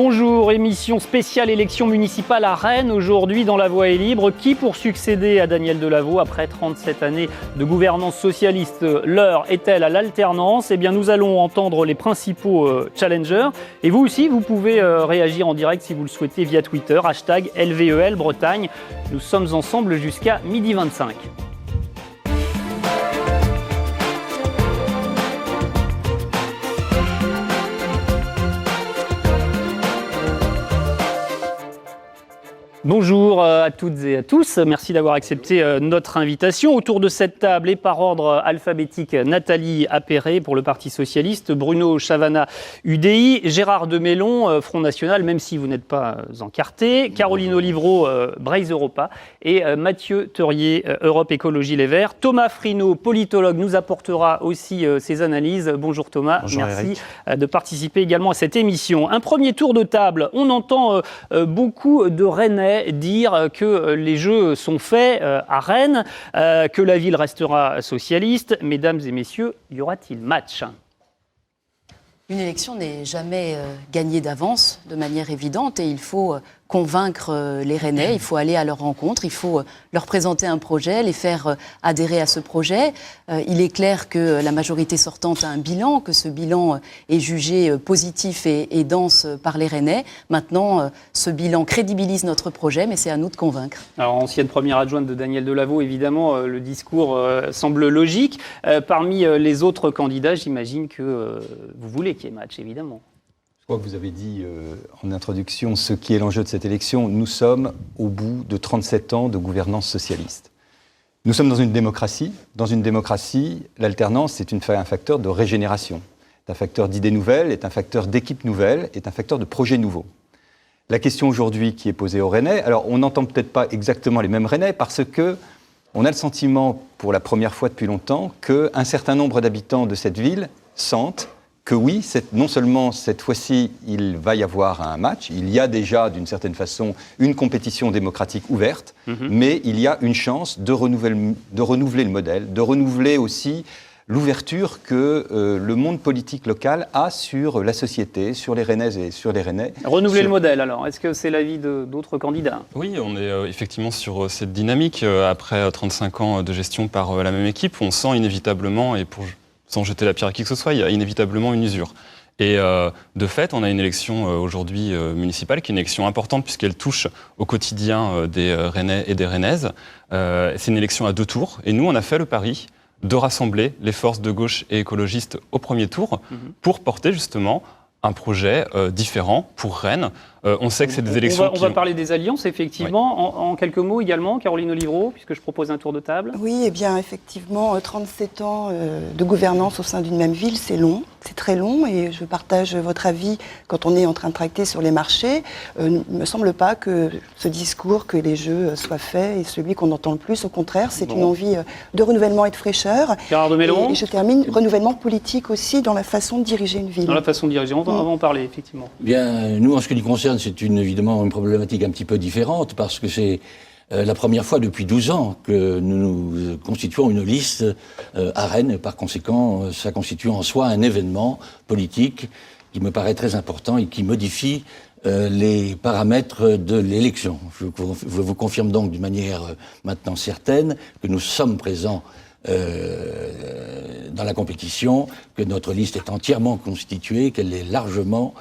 Bonjour, émission spéciale élection municipale à Rennes. Aujourd'hui, dans La Voix est libre, qui pour succéder à Daniel Delaveau après 37 années de gouvernance socialiste, l'heure est-elle à l'alternance? Eh bien, nous allons entendre les principaux challengers. Et vous aussi, vous pouvez réagir en direct si vous le souhaitez via Twitter, hashtag LVEL Bretagne. Nous sommes ensemble jusqu'à 12h25. Bonjour à toutes et à tous, merci d'avoir accepté notre invitation. Autour de cette table et par ordre alphabétique, Nathalie Appéré pour le Parti Socialiste, Bruno Chavana, UDI, Gérard Demelon, Front National, même si vous n'êtes pas encarté, Caroline Olivreau, Braise Europa et Mathieu Teurier, Europe Écologie Les Verts. Thomas Frino, politologue, nous apportera aussi ses analyses. Bonjour Thomas, bonjour, merci de participer également à cette émission. Un premier tour de table, on entend beaucoup de Rennais dire que les jeux sont faits à Rennes, que la ville restera socialiste. Mesdames et messieurs, y aura-t-il match ? Une élection n'est jamais gagnée d'avance, de manière évidente, et il faut convaincre les Rennais, il faut aller à leur rencontre, il faut leur présenter un projet, les faire adhérer à ce projet. Il est clair que la majorité sortante a un bilan, que ce bilan est jugé positif et dense par les Rennais. Maintenant, ce bilan crédibilise notre projet, mais c'est à nous de convaincre. Alors, ancienne première adjointe de Daniel Delaveau, évidemment, le discours semble logique. Parmi les autres candidats, j'imagine que vous voulez qu'il y ait match, évidemment. Je crois que vous avez dit en introduction ce qui est l'enjeu de cette élection. Nous sommes au bout de 37 ans de gouvernance socialiste. Nous sommes dans une démocratie. Dans une démocratie, l'alternance est un facteur de régénération, est un facteur d'idées nouvelles, est un facteur d'équipes nouvelles, est un facteur de projets nouveaux. La question aujourd'hui qui est posée aux Rennais, alors on n'entend peut-être pas exactement les mêmes Rennais parce que on a le sentiment, pour la première fois depuis longtemps, qu'un certain nombre d'habitants de cette ville sentent que oui, non seulement cette fois-ci, il va y avoir un match, il y a déjà d'une certaine façon une compétition démocratique ouverte, mais il y a une chance de renouveler le modèle, de renouveler aussi l'ouverture que le monde politique local a sur la société, sur les Rennaises et sur les Rennais. Renouveler le modèle, alors, est-ce que c'est l'avis d'autres candidats ? Oui, on est effectivement sur cette dynamique. Après 35 ans de gestion par la même équipe, on sent inévitablement, et sans jeter la pierre à qui que ce soit, il y a inévitablement une usure. Et de fait, on a une élection aujourd'hui municipale qui est une élection importante puisqu'elle touche au quotidien des Rennais et des Rennaises. C'est une élection à 2 tours. Et nous, on a fait le pari de rassembler les forces de gauche et écologistes au premier tour pour porter justement un projet différent pour Rennes. On sait que c'est des élections on va parler des alliances, effectivement. Oui. En quelques mots également, Caroline Olivreau, puisque je propose un tour de table. Oui, eh bien, effectivement, 37 ans de gouvernance au sein d'une même ville, c'est long. C'est très long et je partage votre avis quand on est en train de tracter sur les marchés. Il ne me semble pas que ce discours, que les jeux soient faits, est celui qu'on entend le plus. Au contraire, c'est une envie de renouvellement et de fraîcheur. Gérard Demelon. Et je termine, renouvellement politique aussi dans la façon de diriger une ville. Dans la façon de diriger, on va en parler, effectivement. Bien, nous, en ce qui nous concerne, c'est évidemment une problématique un petit peu différente parce que c'est la première fois depuis 12 ans que nous constituons une liste à Rennes. Par conséquent, ça constitue en soi un événement politique qui me paraît très important et qui modifie les paramètres de l'élection. Je vous confirme donc d'une manière maintenant certaine que nous sommes présents dans la compétition, que notre liste est entièrement constituée, qu'elle est largement...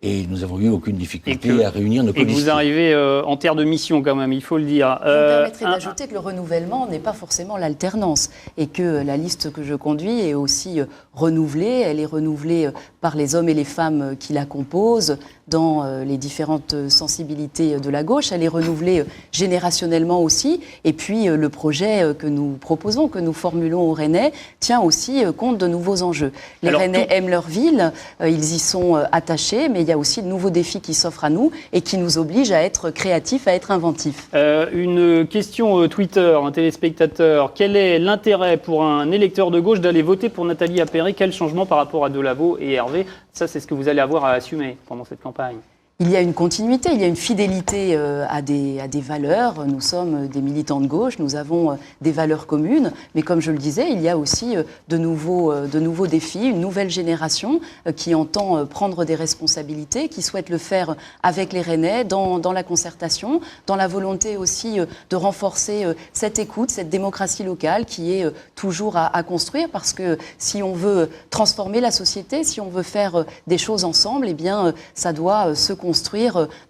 Et nous n'avons eu aucune difficulté à réunir nos colistiers. Et que vous arrivez en terre de mission quand même, il faut le dire. Je me permettrai d'ajouter que le renouvellement n'est pas forcément l'alternance et que la liste que je conduis est aussi renouvelée. Elle est renouvelée par les hommes et les femmes qui la composent dans les différentes sensibilités de la gauche. Elle est renouvelée générationnellement aussi. Et puis le projet que nous proposons, que nous formulons aux Rennais, tient aussi compte de nouveaux enjeux. Les Rennais aiment leur ville, ils y sont attachés, mais il y a aussi de nouveaux défis qui s'offrent à nous et qui nous obligent à être créatifs, à être inventifs. Une question Twitter, un téléspectateur. Quel est l'intérêt pour un électeur de gauche d'aller voter pour Nathalie Appéré ? Quel changement par rapport à Delaveau et Hervé ? Ça, c'est ce que vous allez avoir à assumer pendant cette campagne. Il y a une continuité, il y a une fidélité à des valeurs. Nous sommes des militants de gauche, nous avons des valeurs communes, mais comme je le disais, il y a aussi de nouveaux défis, une nouvelle génération qui entend prendre des responsabilités, qui souhaite le faire avec les Rennais, dans la concertation, dans la volonté aussi de renforcer cette écoute, cette démocratie locale qui est toujours à construire, parce que si on veut transformer la société, si on veut faire des choses ensemble, eh bien, ça doit se construire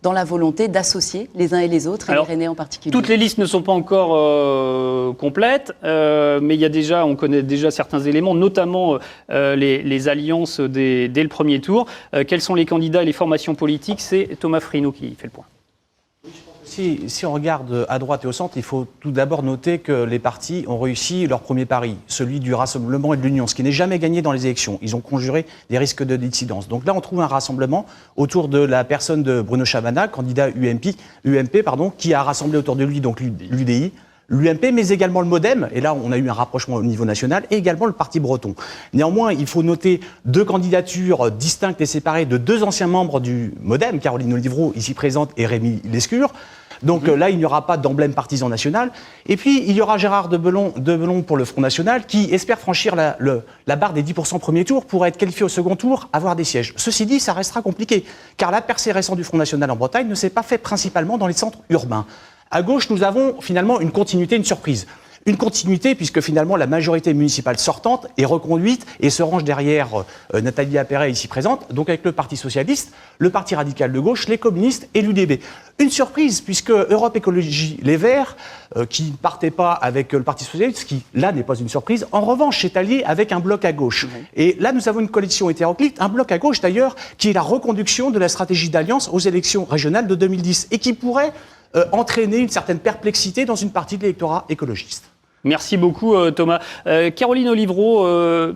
dans la volonté d'associer les uns et les autres, et les Rennais en particulier. Toutes les listes ne sont pas encore complètes, mais on connaît déjà certains éléments, notamment les alliances dès le premier tour. Quels sont les candidats et les formations politiques? C'est Thomas Frino qui fait le point. Si on regarde à droite et au centre, il faut tout d'abord noter que les partis ont réussi leur premier pari, celui du rassemblement et de l'union, ce qui n'est jamais gagné dans les élections. Ils ont conjuré des risques de dissidence. Donc là, on trouve un rassemblement autour de la personne de Bruno Chavana, candidat UMP, qui a rassemblé autour de lui donc l'UDI, l'UMP, mais également le MoDem, et là on a eu un rapprochement au niveau national, et également le Parti breton. Néanmoins, il faut noter deux candidatures distinctes et séparées de deux anciens membres du MoDem, Caroline Olivreau, ici présente, et Rémi Lescure. Donc là, il n'y aura pas d'emblème partisan national. Et puis, il y aura Gérard de Bellon pour le Front National, qui espère franchir la barre des 10% premier tour pour être qualifié au second tour, avoir des sièges. Ceci dit, ça restera compliqué, car la percée récente du Front National en Bretagne ne s'est pas faite principalement dans les centres urbains. À gauche, nous avons finalement une continuité, une surprise. Une continuité puisque finalement la majorité municipale sortante est reconduite et se range derrière Nathalie Appéré ici présente, donc avec le Parti Socialiste, le Parti Radical de Gauche, les communistes et l'UDB. Une surprise puisque Europe Écologie Les Verts, qui ne partait pas avec le Parti Socialiste, ce qui là n'est pas une surprise, en revanche est allié avec un bloc à gauche. Et là nous avons une coalition hétéroclite, un bloc à gauche d'ailleurs, qui est la reconduction de la stratégie d'alliance aux élections régionales de 2010 et qui pourrait entraîner une certaine perplexité dans une partie de l'électorat écologiste. Merci beaucoup Thomas. Caroline Olivreau,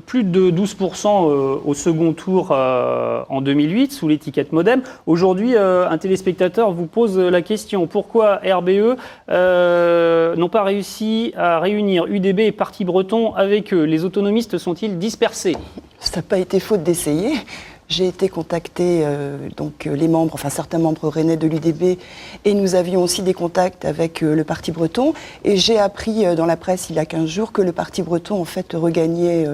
plus de 12% au second tour en 2008 sous l'étiquette MoDem. Aujourd'hui, un téléspectateur vous pose la question: pourquoi RBE n'ont pas réussi à réunir UDB et Parti breton avec eux? Les autonomistes sont-ils dispersés? Ça n'a pas été faute d'essayer. J'ai été contacter certains membres rennais de l'UDB, et nous avions aussi des contacts avec le Parti breton. Et j'ai appris dans la presse il y a 15 jours que le Parti breton en fait regagnait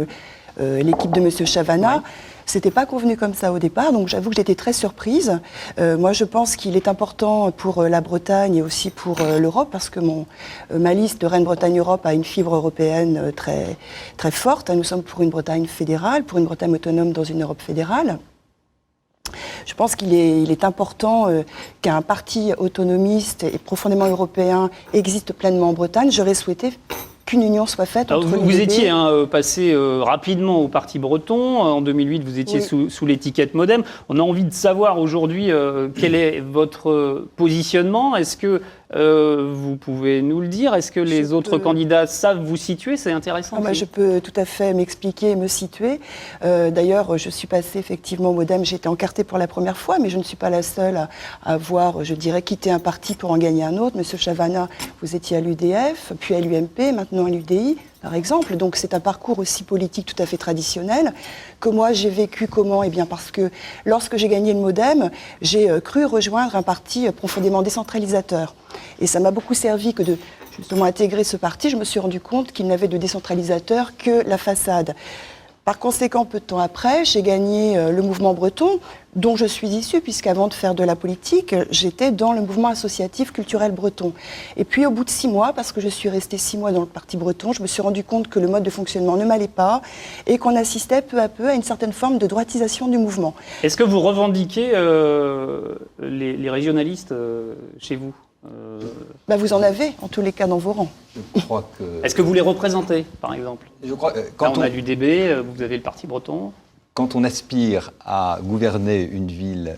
l'équipe de M. Chavana. Ouais. C'était pas convenu comme ça au départ, donc j'avoue que j'étais très surprise. Moi, je pense qu'il est important pour la Bretagne et aussi pour l'Europe, parce que ma liste de Rennes-Bretagne Europe a une fibre européenne très, très forte. Nous sommes pour une Bretagne fédérale, pour une Bretagne autonome dans une Europe fédérale. Je pense qu'il est important qu'un parti autonomiste et profondément européen existe pleinement en Bretagne. J'aurais souhaité qu'une union soit faite entre l'UDB. Vous étiez passé rapidement au Parti breton. En 2008, vous étiez sous l'étiquette MoDem. On a envie de savoir aujourd'hui quel est votre positionnement. Est-ce que vous pouvez nous le dire? Est-ce que les autres candidats savent vous situer? C'est intéressant. Je peux tout à fait m'expliquer et me situer. D'ailleurs, je suis passée effectivement au MoDem. J'ai été encartée pour la première fois, mais je ne suis pas la seule à avoir, je dirais, quitté un parti pour en gagner un autre. Monsieur Chavana, vous étiez à l'UDF, puis à l'UMP, maintenant à l'UDI, par exemple. Donc c'est un parcours aussi politique tout à fait traditionnel que moi j'ai vécu. Comment? Eh bien parce que lorsque j'ai gagné le MoDem, j'ai cru rejoindre un parti profondément décentralisateur. Et ça m'a beaucoup servi que de justement intégrer ce parti. Je me suis rendu compte qu'il n'avait de décentralisateur que la façade. Par conséquent, peu de temps après, j'ai gagné le mouvement breton, dont je suis issue, puisqu'avant de faire de la politique, j'étais dans le mouvement associatif culturel breton. Et puis au bout de 6 mois, parce que je suis restée 6 mois dans le parti breton, je me suis rendu compte que le mode de fonctionnement ne m'allait pas et qu'on assistait peu à peu à une certaine forme de droitisation du mouvement. Est-ce que vous revendiquez les régionalistes chez vous? Vous en avez, en tous les cas, dans vos rangs. Je crois que... Est-ce que vous les représentez, par exemple? Je crois, quand on a l'UDB, vous avez le Parti breton. Quand on aspire à gouverner une ville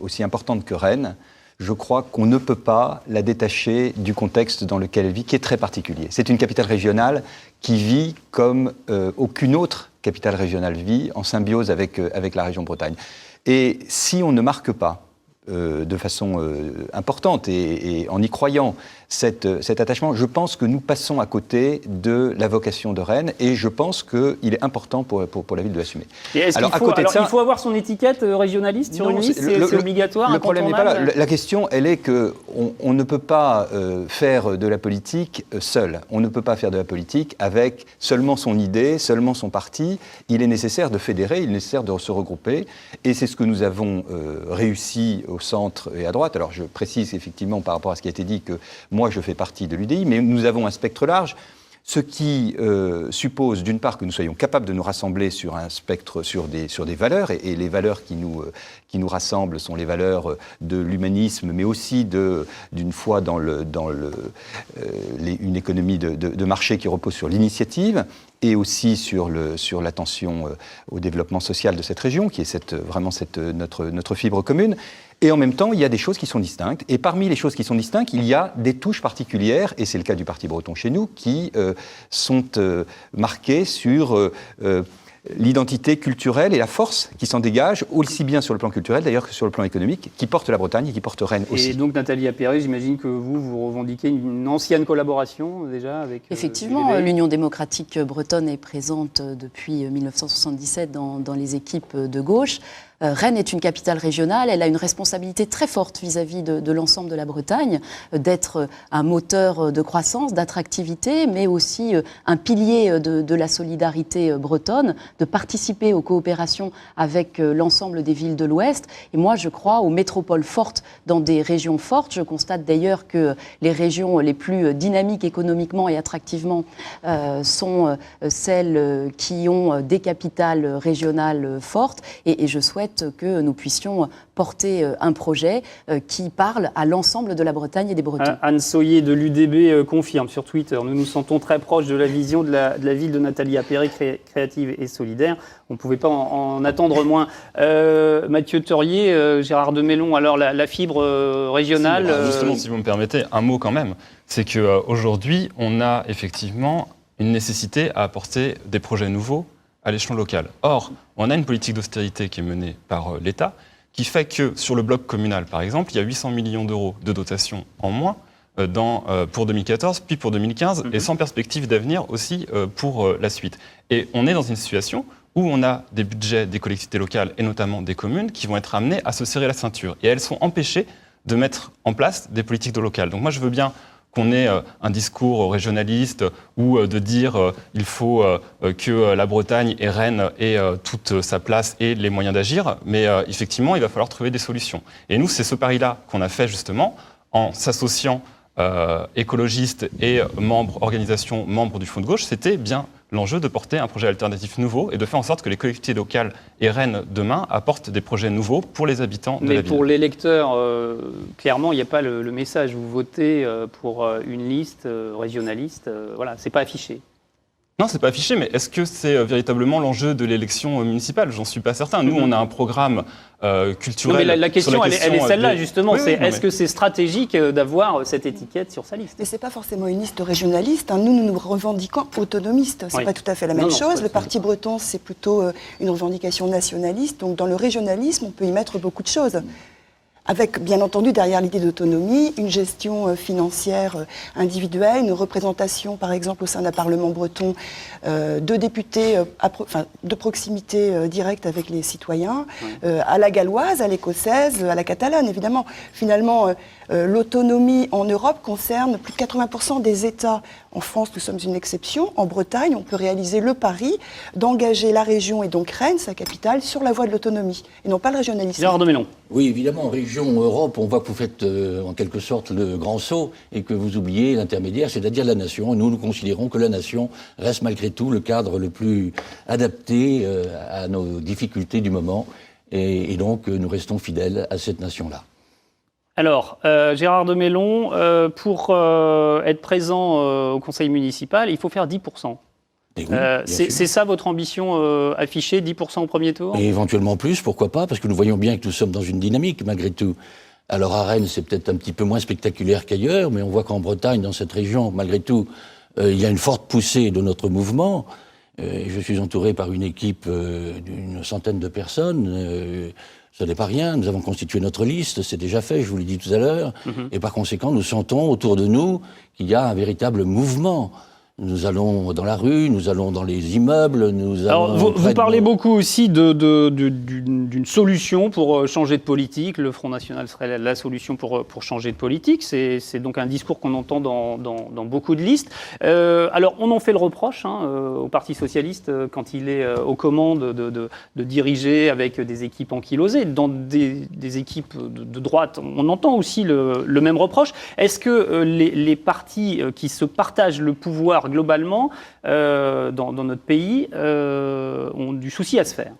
aussi importante que Rennes, je crois qu'on ne peut pas la détacher du contexte dans lequel elle vit, qui est très particulier. C'est une capitale régionale qui vit comme aucune autre capitale régionale vit, en symbiose avec la région Bretagne. Et si on ne marque pas de façon importante et en y croyant cet attachement. Je pense que nous passons à côté de la vocation de Rennes et je pense qu'il est important pour la ville de l'assumer. Et est-ce qu'il faut avoir son étiquette régionaliste sur une liste? C'est obligatoire? Le problème n'est pas là. La question, elle est qu'on ne peut pas faire de la politique seul. On ne peut pas faire de la politique avec seulement son idée, seulement son parti. Il est nécessaire de fédérer, il est nécessaire de se regrouper. Et c'est ce que nous avons réussi au centre et à droite. Alors je précise effectivement par rapport à ce qui a été dit que moi je fais partie de l'UDI, mais nous avons un spectre large. Ce qui suppose d'une part que nous soyons capables de nous rassembler sur un spectre, sur des valeurs, et les valeurs qui nous rassemblent sont les valeurs de l'humanisme, mais aussi d'une foi dans une économie de marché qui repose sur l'initiative, et aussi sur l'attention au développement social de cette région, qui est vraiment notre fibre commune. Et en même temps, il y a des choses qui sont distinctes. Et parmi les choses qui sont distinctes, il y a des touches particulières, et c'est le cas du Parti breton chez nous, qui sont marquées sur l'identité culturelle et la force qui s'en dégage, aussi bien sur le plan culturel d'ailleurs que sur le plan économique, qui porte la Bretagne et qui porte Rennes aussi. Et donc Nathalie Appéré, j'imagine que vous revendiquez une ancienne collaboration déjà avec... Effectivement, l'Union démocratique bretonne est présente depuis 1977 dans les équipes de gauche. Rennes est une capitale régionale, elle a une responsabilité très forte vis-à-vis de l'ensemble de la Bretagne, d'être un moteur de croissance, d'attractivité, mais aussi un pilier de la solidarité bretonne, de participer aux coopérations avec l'ensemble des villes de l'Ouest. Et moi, je crois aux métropoles fortes dans des régions fortes. Je constate d'ailleurs que les régions les plus dynamiques économiquement et attractivement sont celles qui ont des capitales régionales fortes. Et je souhaite que nous puissions porter un projet qui parle à l'ensemble de la Bretagne et des Bretons. Anne Soyer de l'UDB confirme sur Twitter: nous nous sentons très proches de la vision de la ville de Nathalie Appéré, créative et solidaire. On ne pouvait pas en attendre moins. Mathieu Teurier, Gérard de Mélon, alors la fibre régionale... Justement, si vous me permettez, un mot quand même. C'est qu'aujourd'hui, on a effectivement une nécessité à apporter des projets nouveaux à l'échelon local. Or, on a une politique d'austérité qui est menée par l'État, qui fait que sur le bloc communal, par exemple, il y a 800 millions d'euros de dotation en moins pour 2014, puis pour 2015, et sans perspective d'avenir aussi pour la suite. Et on est dans une situation où on a des budgets des collectivités locales, et notamment des communes, qui vont être amenées à se serrer la ceinture. Et elles sont empêchées de mettre en place des politiques locales. Donc moi, je veux bien qu'on ait un discours régionaliste ou de dire il faut que la Bretagne et Rennes aient toute sa place et les moyens d'agir, mais effectivement, il va falloir trouver des solutions. Et nous, c'est ce pari-là qu'on a fait justement en s'associant écologistes et organisations membres du Front de gauche. C'était bien l'enjeu de porter un projet alternatif nouveau et de faire en sorte que les collectivités locales et Rennes demain apportent des projets nouveaux pour les habitants de la ville. Mais pour l'électeur, clairement, il n'y a pas le message. Vous votez pour une liste régionaliste. Voilà, c'est pas affiché. Non, c'est pas affiché, mais est-ce que c'est véritablement l'enjeu de l'élection municipale? J'en suis pas certain. Nous, on a un programme culturel. Non, mais la question, elle est celle-là, justement. Est-ce que c'est stratégique d'avoir cette étiquette sur sa liste? Mais c'est pas forcément une liste régionaliste. Nous nous revendiquons autonomistes. C'est pas tout à fait la même chose. Le Parti breton, c'est plutôt une revendication nationaliste. Donc, dans le régionalisme, on peut y mettre beaucoup de choses. Avec, bien entendu, derrière l'idée d'autonomie, une gestion financière individuelle, une représentation, par exemple, au sein d'un Parlement breton, de députés de proximité directe avec les citoyens, à la galloise, à l'écossaise, à la catalane, évidemment. Finalement, l'autonomie en Europe concerne plus de 80% des États. En France, nous sommes une exception. En Bretagne, on peut réaliser le pari d'engager la région et donc Rennes, sa capitale, sur la voie de l'autonomie, et non pas le régionalisme. Gérard de Mélon. Oui, évidemment, en région Europe, on voit que vous faites en quelque sorte le grand saut et que vous oubliez l'intermédiaire, c'est-à-dire la nation. Et nous considérons que la nation reste malgré tout le cadre le plus adapté à nos difficultés du moment. Et donc, nous restons fidèles à cette nation-là. Alors, Gérard de Mélon, pour être présent au conseil municipal, il faut faire 10%. Oui, c'est ça votre ambition affichée, 10% au premier tour? Et éventuellement plus, pourquoi pas, parce que nous voyons bien que nous sommes dans une dynamique, malgré tout. Alors à Rennes, c'est peut-être un petit peu moins spectaculaire qu'ailleurs, mais on voit qu'en Bretagne, dans cette région, malgré tout, il y a une forte poussée de notre mouvement. Je suis entouré par une équipe d'une centaine de personnes. Ce n'est pas rien, nous avons constitué notre liste, c'est déjà fait, je vous l'ai dit tout à l'heure, et par conséquent, nous sentons autour de nous qu'il y a un véritable mouvement. Nous allons dans la rue, nous allons dans les immeubles, nous allons... Alors, vous parlez beaucoup aussi d'une solution pour changer de politique. Le Front National serait la solution pour changer de politique. C'est donc un discours qu'on entend dans beaucoup de listes. Alors, on en fait le reproche au Parti Socialiste quand il est aux commandes de diriger avec des équipes ankylosées. Dans des équipes de droite, on entend aussi le même reproche. Est-ce que les partis qui se partagent le pouvoir globalement, dans notre pays, ont du souci à se faire?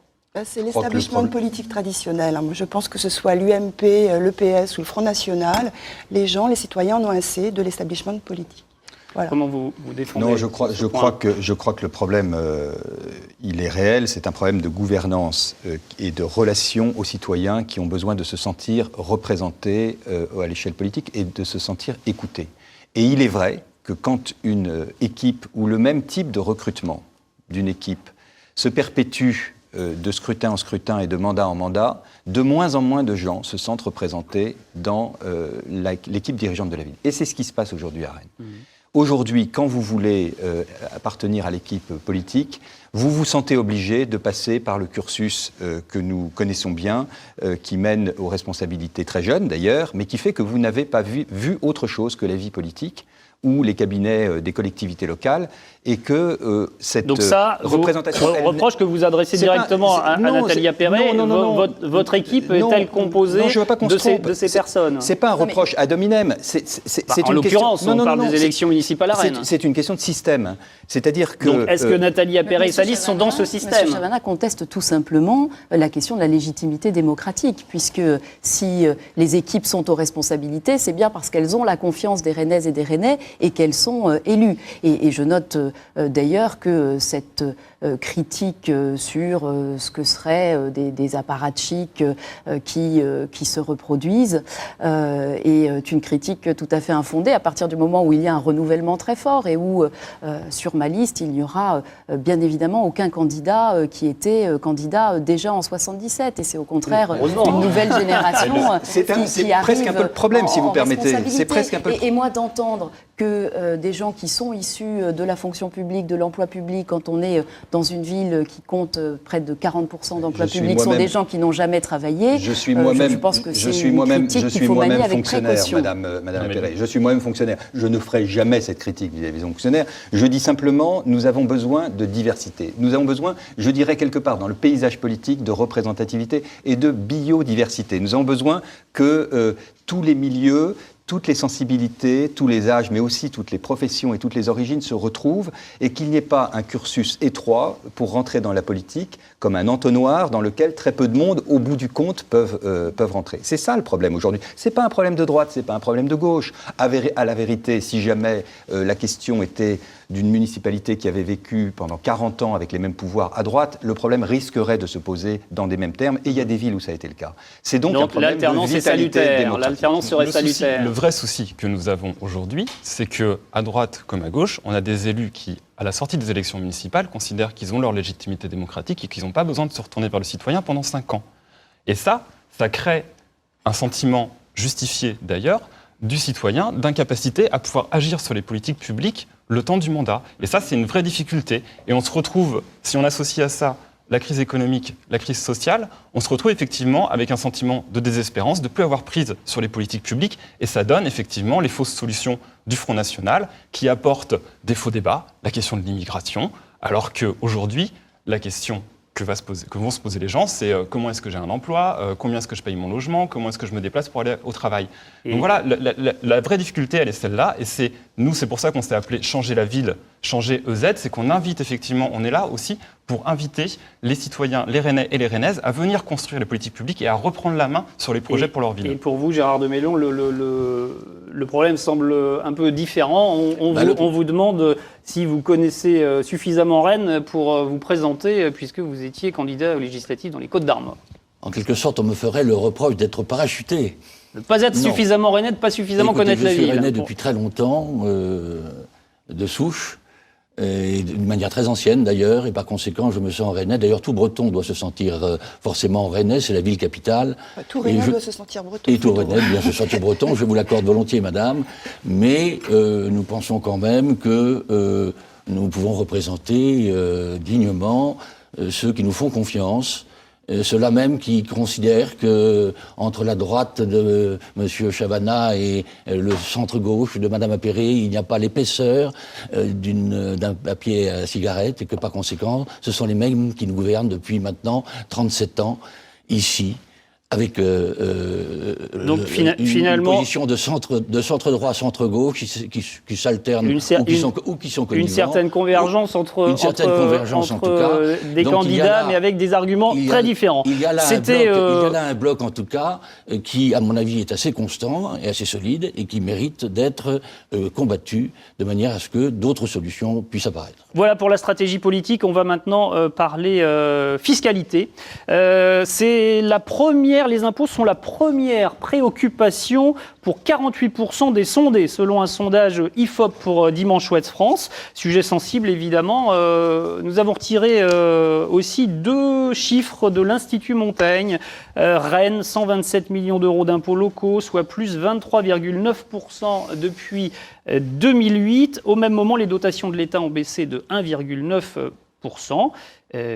C'est l'établissement politique traditionnel. Moi, je pense que ce soit l'UMP, le PS ou le Front National, les citoyens en ont assez de l'établissement politique. Voilà. Comment vous défendez? Non, je crois que le problème, il est réel. C'est un problème de gouvernance et de relation aux citoyens qui ont besoin de se sentir représentés à l'échelle politique et de se sentir écoutés. Et il est vrai que quand une équipe ou le même type de recrutement d'une équipe se perpétue de scrutin en scrutin et de mandat en mandat, de moins en moins de gens se sentent représentés dans l'équipe dirigeante de la ville. Et c'est ce qui se passe aujourd'hui à Rennes. Aujourd'hui, quand vous voulez appartenir à l'équipe politique, vous vous sentez obligé de passer par le cursus que nous connaissons bien, qui mène aux responsabilités très jeunes d'ailleurs, mais qui fait que vous n'avez pas vu autre chose que la vie politique ou les cabinets des collectivités locales, et que cette représentation... Donc ça, reproche que vous adressez directement à Nathalie Appéré, votre équipe est-elle composée de ces personnes? C'est pas un reproche ad hominem. En l'occurrence, on parle des élections municipales à Rennes. C'est une question de système. C'est-à-dire que... Donc, est-ce que Nathalie Appéré et sa liste sont dans ce système? M. Chavanat conteste tout simplement la question de la légitimité démocratique, puisque si les équipes sont aux responsabilités, c'est bien parce qu'elles ont la confiance des Rennaises et des Rennais et qu'elles sont élues. Et je note d'ailleurs que cette critique sur ce que seraient des apparatchiks qui se reproduisent est une critique tout à fait infondée à partir du moment où il y a un renouvellement très fort et où sur ma liste il n'y aura bien évidemment aucun candidat qui était candidat déjà en 77, et c'est au contraire une nouvelle génération c'est qui presque un peu le problème, si vous permettez. C'est presque un peu et moi d'entendre que des gens qui sont issus de la fonction publique, de l'emploi public, quand on est dans une ville qui compte près de 40% d'emplois publics, sont des gens qui n'ont jamais travaillé. Je pense que c'est une critique qu'il faut manier avec précaution. Madame Appéré, je suis moi-même fonctionnaire. Je ne ferai jamais cette critique vis-à-vis des fonctionnaires. Je dis simplement, nous avons besoin de diversité. Nous avons besoin, je dirais quelque part, dans le paysage politique, de représentativité et de biodiversité. Nous avons besoin que tous les milieux, toutes les sensibilités, tous les âges, mais aussi toutes les professions et toutes les origines se retrouvent, et qu'il n'y ait pas un cursus étroit pour rentrer dans la politique comme un entonnoir dans lequel très peu de monde, au bout du compte, peuvent rentrer. C'est ça le problème aujourd'hui. C'est pas un problème de droite, c'est pas un problème de gauche. À la vérité, si jamais la question était d'une municipalité qui avait vécu pendant 40 ans avec les mêmes pouvoirs à droite, le problème risquerait de se poser dans des mêmes termes, et il y a des villes où ça a été le cas. C'est donc un problème l'alternance de vitalité démocratique. L'alternance serait salutaire. Le vrai souci que nous avons aujourd'hui, c'est qu'à droite comme à gauche, on a des élus qui, à la sortie des élections municipales, considèrent qu'ils ont leur légitimité démocratique et qu'ils n'ont pas besoin de se retourner vers le citoyen pendant 5 ans. Et ça crée un sentiment justifié d'ailleurs du citoyen d'incapacité à pouvoir agir sur les politiques publiques le temps du mandat. Et ça, c'est une vraie difficulté. Et on se retrouve, si on associe à ça la crise économique, la crise sociale, on se retrouve effectivement avec un sentiment de désespérance, de ne plus avoir prise sur les politiques publiques, et ça donne effectivement les fausses solutions du Front National qui apportent des faux débats, la question de l'immigration, alors qu'aujourd'hui, la question que vont se poser les gens, c'est comment est-ce que j'ai un emploi, combien est-ce que je paye mon logement, comment est-ce que je me déplace pour aller au travail. Donc voilà, la vraie difficulté, elle est celle-là, et c'est pour ça qu'on s'est appelé Changer la ville, changer EZ, c'est qu'on invite effectivement, on est là aussi pour inviter les citoyens, les Rennais et les Rennaises à venir construire les politiques publiques et à reprendre la main sur les projets pour leur ville. Et pour vous, Gérard de Mélon, le problème semble un peu différent. On vous demande si vous connaissez suffisamment Rennes pour vous présenter, puisque vous étiez candidat aux législatives dans les Côtes-d'Armor. En quelque sorte, on me ferait le reproche d'être parachuté. De ne pas être suffisamment Rennais, de ne pas suffisamment connaître la ville. Je suis Rennais depuis très longtemps, de souche. et d'une manière très ancienne d'ailleurs, et par conséquent, je me sens rennais. D'ailleurs, tout Breton doit se sentir forcément rennais, c'est la ville capitale. Tout Rennais doit se sentir breton. Et tout Rennais doit se sentir breton, je vous l'accorde volontiers, madame. Mais nous pensons quand même que nous pouvons représenter dignement ceux qui nous font confiance. Ceux-là même qui considèrent que entre la droite de M. Chavanaz et le centre-gauche de Mme Appéré, il n'y a pas l'épaisseur d'un papier à cigarette et que par conséquent, ce sont les mêmes qui nous gouvernent depuis maintenant 37 ans, ici, avec Donc, une finalement, position de centre-droit, centre-gauche qui s'alternent ou qui sont connivents. Une certaine convergence entre en tout cas. des Donc, candidats, mais avec des arguments très différents. Il y a là un bloc, en tout cas, qui, à mon avis, est assez constant et assez solide et qui mérite d'être combattu de manière à ce que d'autres solutions puissent apparaître. Voilà pour la stratégie politique. On va maintenant parler fiscalité. C'est la première. Les impôts sont la première préoccupation pour 48% des sondés, selon un sondage IFOP pour Dimanche Ouest France. Sujet sensible, évidemment. Nous avons retiré aussi 2 chiffres de l'Institut Montaigne. Rennes, 127 millions d'euros d'impôts locaux, soit plus 23,9% depuis 2008. Au même moment, les dotations de l'État ont baissé de 1,9%.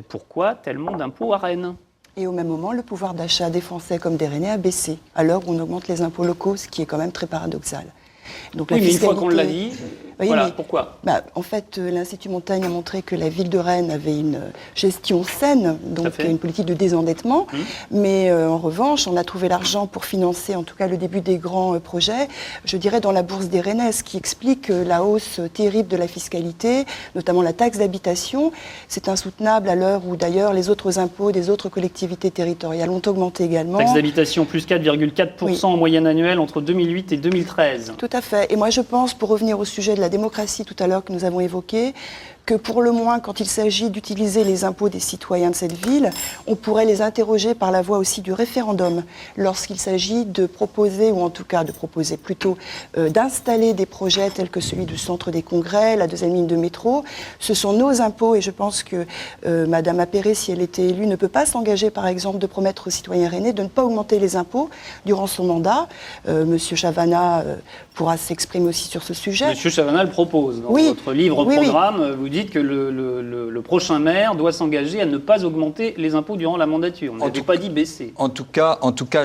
Pourquoi tellement d'impôts à Rennes ? Et au même moment, le pouvoir d'achat des Français comme des Rennais a baissé, à l'heure où on augmente les impôts locaux, ce qui est quand même très paradoxal. Donc, oui, mais une fois qu'on l'a dit, oui, voilà, pourquoi en fait, l'Institut Montaigne a montré que la ville de Rennes avait une gestion saine, donc une politique de désendettement. Mais en revanche, on a trouvé l'argent pour financer, en tout cas, le début des grands projets, je dirais dans la bourse des Rennais, ce qui explique la hausse terrible de la fiscalité, notamment la taxe d'habitation. C'est insoutenable à l'heure où, d'ailleurs, les autres impôts des autres collectivités territoriales ont augmenté également. Taxe d'habitation plus 4,4% en moyenne annuelle entre 2008 et 2013. Tout à fait. Et moi, je pense, pour revenir au sujet de la démocratie tout à l'heure que nous avons évoqué, que pour le moins, quand il s'agit d'utiliser les impôts des citoyens de cette ville, on pourrait les interroger par la voie aussi du référendum, lorsqu'il s'agit de proposer, ou en tout cas de proposer plutôt d'installer des projets tels que celui du centre des congrès, la 2e ligne de métro. Ce sont nos impôts et je pense que Mme Appéré, si elle était élue, ne peut pas s'engager, par exemple, de promettre aux citoyens rennais de ne pas augmenter les impôts durant son mandat. Monsieur Chavanaz pourra s'exprimer aussi sur ce sujet. Monsieur Chavanaz le propose. Dans votre livre-programme, vous dites que le prochain maire doit s'engager à ne pas augmenter les impôts durant la mandature. On n'avait pas dit baisser. En tout cas,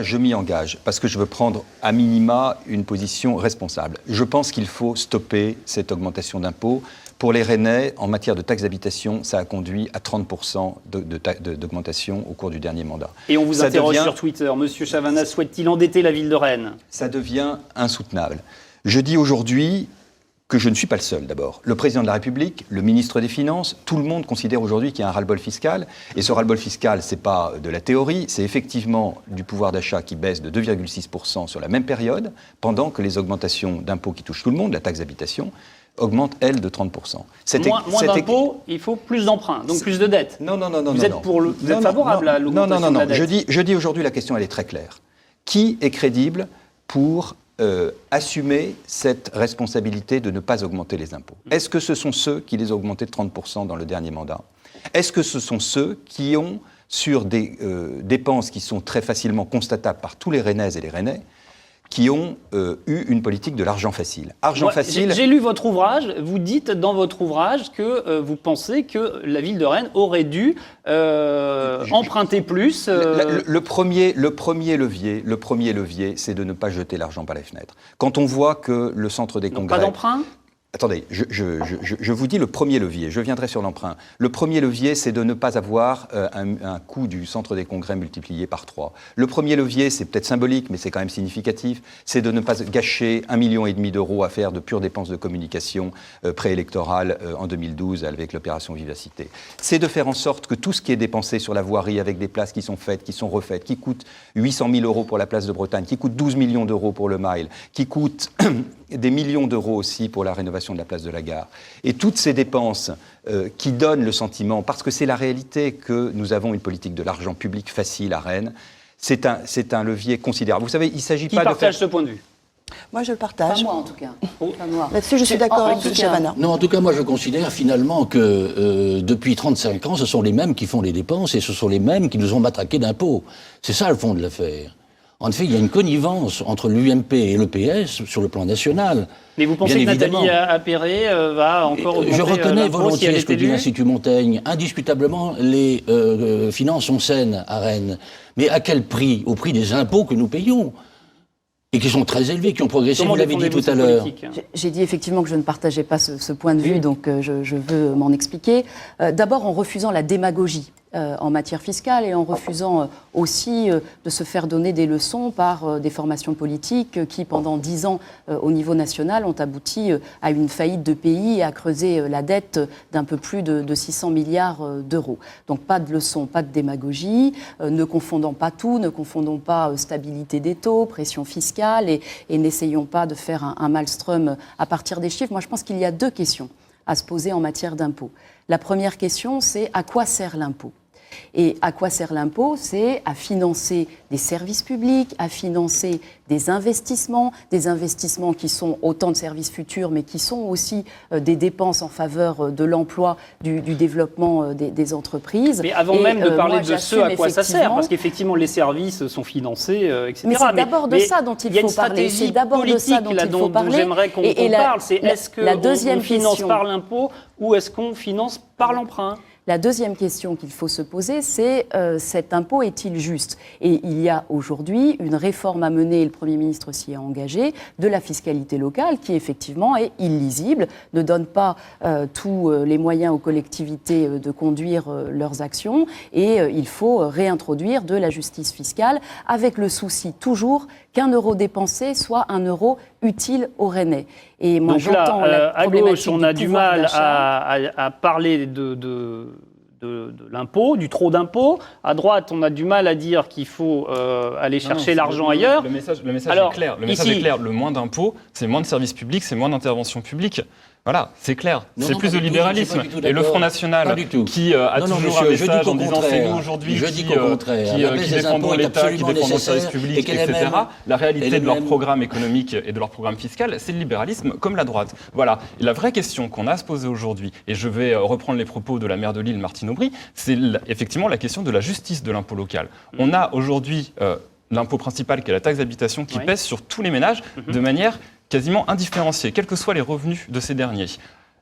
je m'y engage, parce que je veux prendre à minima une position responsable. Je pense qu'il faut stopper cette augmentation d'impôts. Pour les Rennais, en matière de taxe d'habitation, ça a conduit à 30% d'augmentation au cours du dernier mandat. Et on vous interroge sur Twitter. Monsieur Chavanaz souhaite-t-il endetter la ville de Rennes ? Ça devient insoutenable. Je dis aujourd'hui que je ne suis pas le seul, d'abord. Le président de la République, le ministre des Finances, tout le monde considère aujourd'hui qu'il y a un ras-le-bol fiscal. Et ce ras-le-bol fiscal, ce n'est pas de la théorie, c'est effectivement du pouvoir d'achat qui baisse de 2,6% sur la même période, pendant que les augmentations d'impôts qui touchent tout le monde, la taxe d'habitation, augmente, elle, de 30%. Moins d'impôts, il faut plus d'emprunts, donc plus de dettes. Non. Vous êtes favorable à l'augmentation de la dette ? Je dis aujourd'hui, la question, elle est très claire. Qui est crédible pour assumer cette responsabilité de ne pas augmenter les impôts? Est-ce que ce sont ceux qui les ont augmentés de 30% dans le dernier mandat? Est-ce que ce sont ceux qui ont, sur des dépenses qui sont très facilement constatables par tous les Rennaises et les Rennais, qui ont eu une politique de l'argent facile. Facile. J'ai lu votre ouvrage. Vous dites dans votre ouvrage que vous pensez que la ville de Rennes aurait dû emprunter plus. Le premier levier, c'est de ne pas jeter l'argent par les fenêtres. Quand on voit que le centre des congrès... Pas d'emprunt ? Attendez, je vous dis le premier levier, je viendrai sur l'emprunt. Le premier levier, c'est de ne pas avoir un coût du centre des congrès multiplié par 3. Le premier levier, c'est peut-être symbolique, mais c'est quand même significatif, c'est de ne pas gâcher 1,5 million d'euros à faire de pures dépenses de communication préélectorale en 2012 avec l'opération Vivacité. C'est de faire en sorte que tout ce qui est dépensé sur la voirie, avec des places qui sont faites, qui sont refaites, qui coûtent 800 000 euros pour la place de Bretagne, qui coûtent 12 millions d'euros pour le Mile, qui coûtent des millions d'euros aussi pour la rénovation de la place de la Gare. Et toutes ces dépenses qui donnent le sentiment, parce que c'est la réalité que nous avons une politique de l'argent public facile à Rennes, c'est un levier considérable. Vous savez, il ne s'agit pas de faire... Qui partage ce point de vue ? Moi, je le Pas partage. moi en tout cas. Pas moi. Là-dessus, je suis d'accord avec M. Chavana. Non, en tout cas, moi, je considère finalement que depuis 35 ans, ce sont les mêmes qui font les dépenses et ce sont les mêmes qui nous ont matraqués d'impôts. C'est ça le fond de l'affaire. En effet, il y a une connivence entre l'UMP et le PS sur le plan national. Mais vous pensez Bien que Nathalie évidemment. Appéré va encore augmenter Je reconnais l'impôt si volontiers elle ce est que dit élue? l'Institut Montaigne. Indiscutablement, les finances sont saines à Rennes. Mais à quel prix? Au prix des impôts que nous payons. Et qui sont très élevés, qui ont progressé, Comment vous l'avez dit défendez-vous tout à cette l'heure. politique? J'ai dit effectivement que je ne partageais pas ce point de vue, donc je veux m'en expliquer. D'abord en refusant la démagogie en matière fiscale et en refusant aussi de se faire donner des leçons par des formations politiques qui, pendant 10 ans au niveau national, ont abouti à une faillite de pays et à creuser la dette d'un peu plus de 600 milliards d'euros. Donc pas de leçons, pas de démagogie, ne confondons pas tout, ne confondons pas stabilité des taux, pression fiscale et n'essayons pas de faire un maelstrom à partir des chiffres. Moi, je pense qu'il y a 2 questions à se poser en matière d'impôt. La première question, c'est à quoi sert l'impôt ? Et à quoi sert l'impôt? C'est à financer des services publics, à financer des investissements qui sont autant de services futurs, mais qui sont aussi des dépenses en faveur de l'emploi, du développement des entreprises. Mais avant même de parler de ce à quoi ça sert, parce qu'effectivement les services sont financés, etc. Mais c'est d'abord de ça dont il faut parler. C'est d'abord de ça dont il faut parler. J'aimerais qu'on parle, c'est est-ce qu'on finance par l'impôt ou est-ce qu'on finance par l'emprunt? La deuxième question qu'il faut se poser, c'est cet impôt est-il juste? Et il y a aujourd'hui une réforme à mener, et le Premier ministre s'y est engagé, de la fiscalité locale qui effectivement est illisible, ne donne pas tous les moyens aux collectivités de conduire leurs actions et il faut réintroduire de la justice fiscale avec le souci toujours qu'un euro dépensé soit un euro utile aux Rennais. Et moi, donc j'entends là, à gauche, on a du mal d'achat. à parler de l'impôt, du trop d'impôt. À droite, on a du mal à dire qu'il faut aller chercher l'argent ailleurs. Le message Alors, est clair. Le ici- message est clair. Le moins d'impôts, c'est moins de services publics, c'est moins d'interventions publiques. Voilà, c'est clair. Non, C'est non, plus pas de du tout, libéralisme. je suis pas du tout Et le d'accord. Front Pas National, du tout. qui a Non, non, toujours monsieur, un je dis message qu'au en disant contraire. c'est nous aujourd'hui Je dis qu'au contraire. La baisse qui des impôts défendons est l'État, qui absolument défendons le service nécessaire public, et qu'elle est etc. même- La réalité de leur même- programme économique et de leur programme fiscal, c'est le libéralisme comme la droite. Voilà. Et la vraie question qu'on a à se poser aujourd'hui, et je vais reprendre les propos de la maire de Lille, Martine Aubry, c'est effectivement la question de la justice de l'impôt local. On a aujourd'hui l'impôt principal qui est la taxe d'habitation qui pèse sur tous les ménages de manière quasiment indifférenciée, quels que soient les revenus de ces derniers.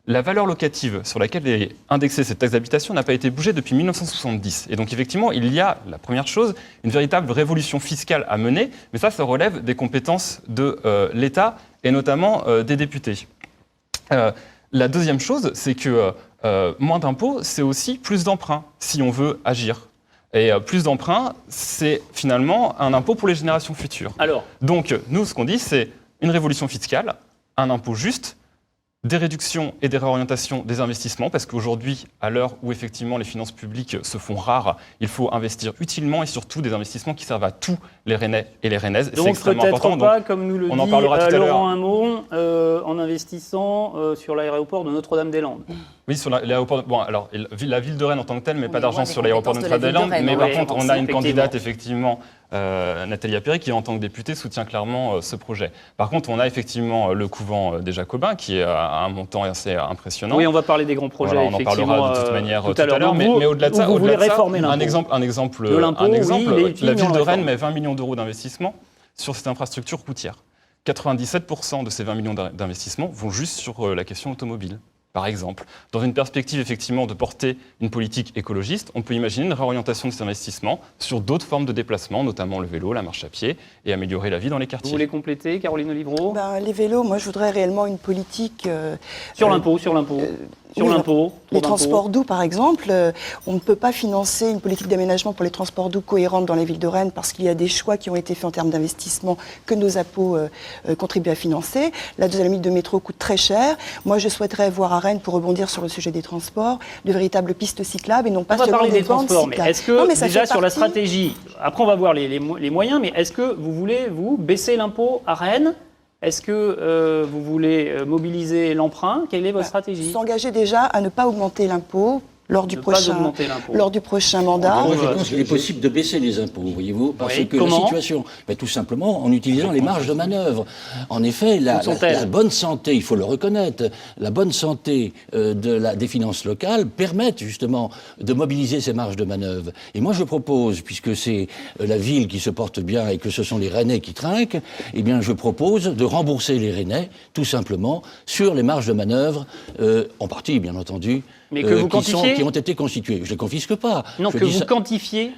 La valeur locative sur laquelle est indexée cette taxe d'habitation n'a pas été bougée depuis 1970. Et donc effectivement, il y a, la première chose, une véritable révolution fiscale à mener, mais ça relève des compétences de l'État et notamment des députés. La deuxième chose, c'est que moins d'impôts, c'est aussi plus d'emprunts, si on veut agir. Et plus d'emprunts, c'est finalement un impôt pour les générations futures. Alors, Donc nous, ce qu'on dit, c'est une révolution fiscale, un impôt juste, des réductions et des réorientations des investissements, parce qu'aujourd'hui, à l'heure où effectivement les finances publiques se font rares, il faut investir utilement et surtout des investissements qui servent à tous les Rennais et les Rennaises. C'est donc extrêmement peut-être important. pas, Donc, comme nous le on en dit parlera tout à l'heure. Laurent Hamon, en investissant sur l'aéroport de Notre-Dame-des-Landes. oui, sur l'aéroport. Bon, alors la ville de Rennes en tant que telle, mais On pas est d'argent loin des sur l'aéroport de compétences de la Notre-Dame-des-Landes. ville de Mais Rennes, par oui, contre, on a une effectivement. candidate effectivement, Nathalie Appéré, qui en tant que députée soutient clairement ce projet. Par contre, on a effectivement le couvent des Jacobins, qui est à un montant assez impressionnant. Oui, on va parler des grands projets, Voilà, on en effectivement, parlera de toute manière tout à l'heure. Donc Mais au-delà de ça, vous voulez au-delà de ça, réformer l'impôt. un exemple, De l'impôt, oui, il est utile, la mais ville on de le Rennes réforme. met 20 millions d'euros d'investissement sur cette infrastructure routière. 97% de ces 20 millions d'investissements vont juste sur la question automobile. Par exemple, dans une perspective effectivement de porter une politique écologiste, on peut imaginer une réorientation de ces investissements sur d'autres formes de déplacement, notamment le vélo, la marche à pied, et améliorer la vie dans les Vous quartiers. voulez compléter, Caroline Olivreau? Les vélos, moi je voudrais réellement une politique... Sur l'impôt. Sur oui, l'impôt. Les transports doux, par exemple, on ne peut pas financer une politique d'aménagement pour les transports doux cohérente dans la ville de Rennes parce qu'il y a des choix qui ont été faits en termes d'investissement que nos impôts contribuent à financer. La deuxième ligne de métro coûte très cher. Moi, je souhaiterais voir à Rennes, pour rebondir sur le sujet des transports, de véritables pistes cyclables et non pas On va seulement parler des bandes transports, mais cyclables. est-ce que Non, mais ça déjà fait sur la partie- stratégie, après on va voir les moyens, mais est-ce que vous voulez, vous, baisser l'impôt à Rennes? Est-ce que vous voulez mobiliser l'emprunt? Quelle est votre stratégie? S'engager déjà à ne pas augmenter l'impôt lors du Ne pas augmenter l'impôt. lors du prochain mandat. Moi, je pense qu'il est possible de baisser les impôts, voyez-vous, parce Oui, que comment la situation, tout simplement en utilisant les marges de manœuvre. En effet, la bonne santé, il faut le reconnaître, la bonne santé des finances locales permettent justement de mobiliser ces marges de manœuvre. Et moi, je propose, puisque c'est la ville qui se porte bien et que ce sont les Rennais qui trinquent, eh bien, je propose de rembourser les Rennais, tout simplement, sur les marges de manœuvre, en partie, bien entendu, Mais que vous quantifiez ? qui ont été constituées. Je ne les confisque pas. Non, Je que dis vous ça- quantifiez.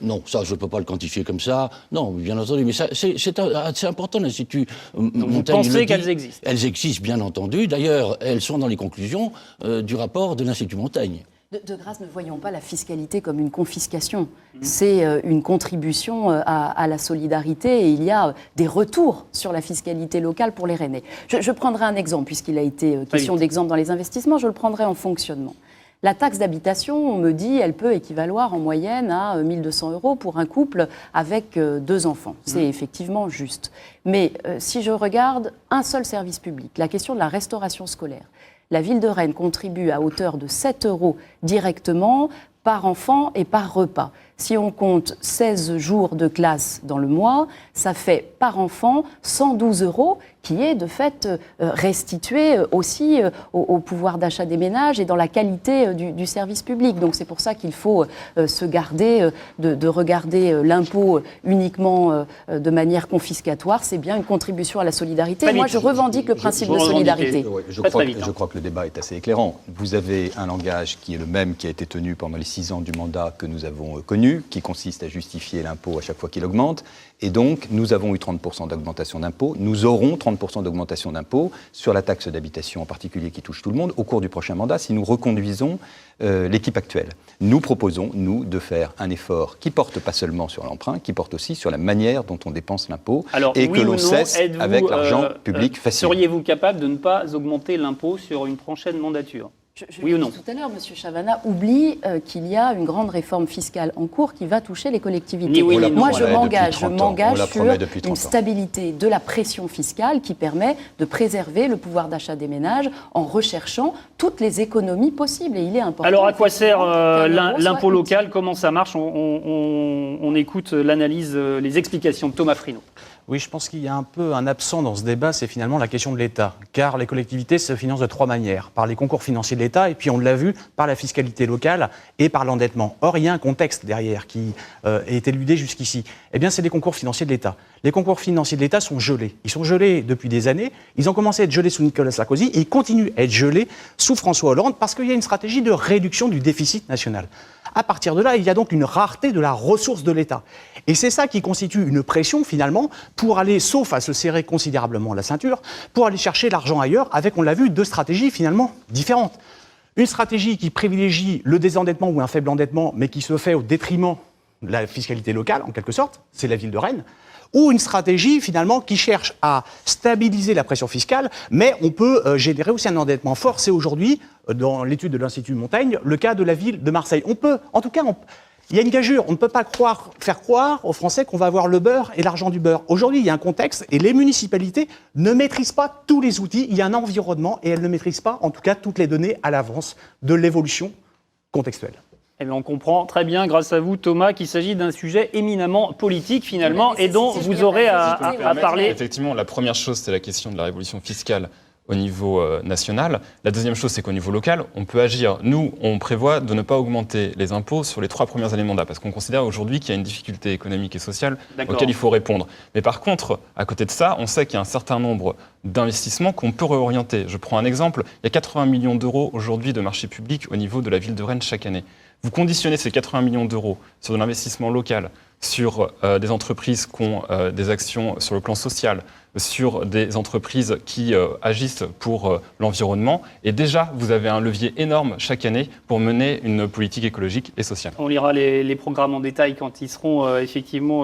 non, ça, je ne peux pas le quantifier comme ça. Non, bien entendu, mais c'est important, l'Institut Donc vous Montaigne pensez le dit. qu'elles existent ? Elles existent, bien entendu. D'ailleurs, elles sont dans les conclusions du rapport de l'Institut Montaigne. De grâce, ne voyons pas la fiscalité comme une confiscation. C'est une contribution à la solidarité et il y a des retours sur la fiscalité locale pour les Rennais. Je prendrai un exemple, puisqu'il a été question d'exemple dans les investissements, je le prendrai en fonctionnement. La taxe d'habitation, on me dit, elle peut équivaloir en moyenne à 1 200 € pour un couple avec 2 enfants. C'est effectivement juste. Mais si je regarde un seul service public, la question de la restauration scolaire, la ville de Rennes contribue à hauteur de 7 € directement par enfant et par repas. Si on compte 16 jours de classe dans le mois, ça fait par enfant 112 €, qui est de fait restitué aussi au pouvoir d'achat des ménages et dans la qualité du service public. Donc c'est pour ça qu'il faut se garder de regarder l'impôt uniquement de manière confiscatoire. C'est bien une contribution à la solidarité. Et moi, je revendique le principe de solidarité. Je crois que le débat est assez éclairant. Vous avez un langage qui est le même qui a été tenu pendant les 6 ans du mandat que nous avons connu, qui consiste à justifier l'impôt à chaque fois qu'il augmente. Et donc, nous avons eu 30% d'augmentation d'impôts. Nous aurons 30% d'augmentation d'impôts sur la taxe d'habitation en particulier qui touche tout le monde au cours du prochain mandat si nous reconduisons l'équipe actuelle. Nous proposons, nous, de faire un effort qui porte pas seulement sur l'emprunt, qui porte aussi sur la manière dont on dépense l'impôt et oui que l'on ou non, cesse avec l'argent public facile. Seriez-vous capable de ne pas augmenter l'impôt sur une prochaine mandature ? Oui ou non ? Tout à l'heure, M. Chavana oublie qu'il y a une grande réforme fiscale en cours qui va toucher les collectivités. Ni oui, ni non. Moi, je m'engage sur depuis 30 une ans. stabilité de la pression fiscale qui permet de préserver le pouvoir d'achat des ménages en recherchant toutes les économies possibles. Et il est important. Alors, à quoi sert qu'un euro soit l'impôt utile. local ? Comment ça marche ? On écoute l'analyse, les explications de Thomas Frino. Oui, je pense qu'il y a un peu un absent dans ce débat, c'est finalement la question de l'État. Car les collectivités se financent de 3 manières. Par les concours financiers de l'État, et puis on l'a vu, par la fiscalité locale et par l'endettement. Or, il y a un contexte derrière qui est éludé jusqu'ici. Eh bien, c'est les concours financiers de l'État. Les concours financiers de l'État sont gelés. Ils sont gelés depuis des années. Ils ont commencé à être gelés sous Nicolas Sarkozy et ils continuent à être gelés sous François Hollande parce qu'il y a une stratégie de réduction du déficit national. À partir de là, il y a donc une rareté de la ressource de l'État. Et c'est ça qui constitue une pression, finalement, pour aller, sauf à se serrer considérablement la ceinture, pour aller chercher l'argent ailleurs, avec, on l'a vu, 2 stratégies, finalement, différentes. Une stratégie qui privilégie le désendettement ou un faible endettement, mais qui se fait au détriment de la fiscalité locale, en quelque sorte, c'est la ville de Rennes, ou une stratégie, finalement, qui cherche à stabiliser la pression fiscale, mais on peut générer aussi un endettement fort. C'est aujourd'hui, dans l'étude de l'Institut Montaigne, le cas de la ville de Marseille. On peut, en tout cas, il y a une gageure. On ne peut pas faire croire aux Français qu'on va avoir le beurre et l'argent du beurre. Aujourd'hui, il y a un contexte et les municipalités ne maîtrisent pas tous les outils. Il y a un environnement et elles ne maîtrisent pas, en tout cas, toutes les données à l'avance de l'évolution contextuelle. Eh bien, on comprend très bien, grâce à vous, Thomas, qu'il s'agit d'un sujet éminemment politique, finalement, et dont vous aurez à parler. Effectivement, la première chose, c'est la question de la révolution fiscale au niveau national. La deuxième chose, c'est qu'au niveau local, on peut agir. Nous, on prévoit de ne pas augmenter les impôts sur les 3 premières années de mandat, parce qu'on considère aujourd'hui qu'il y a une difficulté économique et sociale auquel il faut répondre. Mais par contre, à côté de ça, on sait qu'il y a un certain nombre d'investissements qu'on peut réorienter. Je prends un exemple, il y a 80 millions d'euros aujourd'hui de marché public au niveau de la ville de Rennes chaque année. Vous conditionnez ces 80 millions d'euros sur de l'investissement local, sur des entreprises qui ont des actions sur le plan social, sur des entreprises qui agissent pour l'environnement. Et déjà, vous avez un levier énorme chaque année pour mener une politique écologique et sociale. On lira les programmes en détail quand ils seront effectivement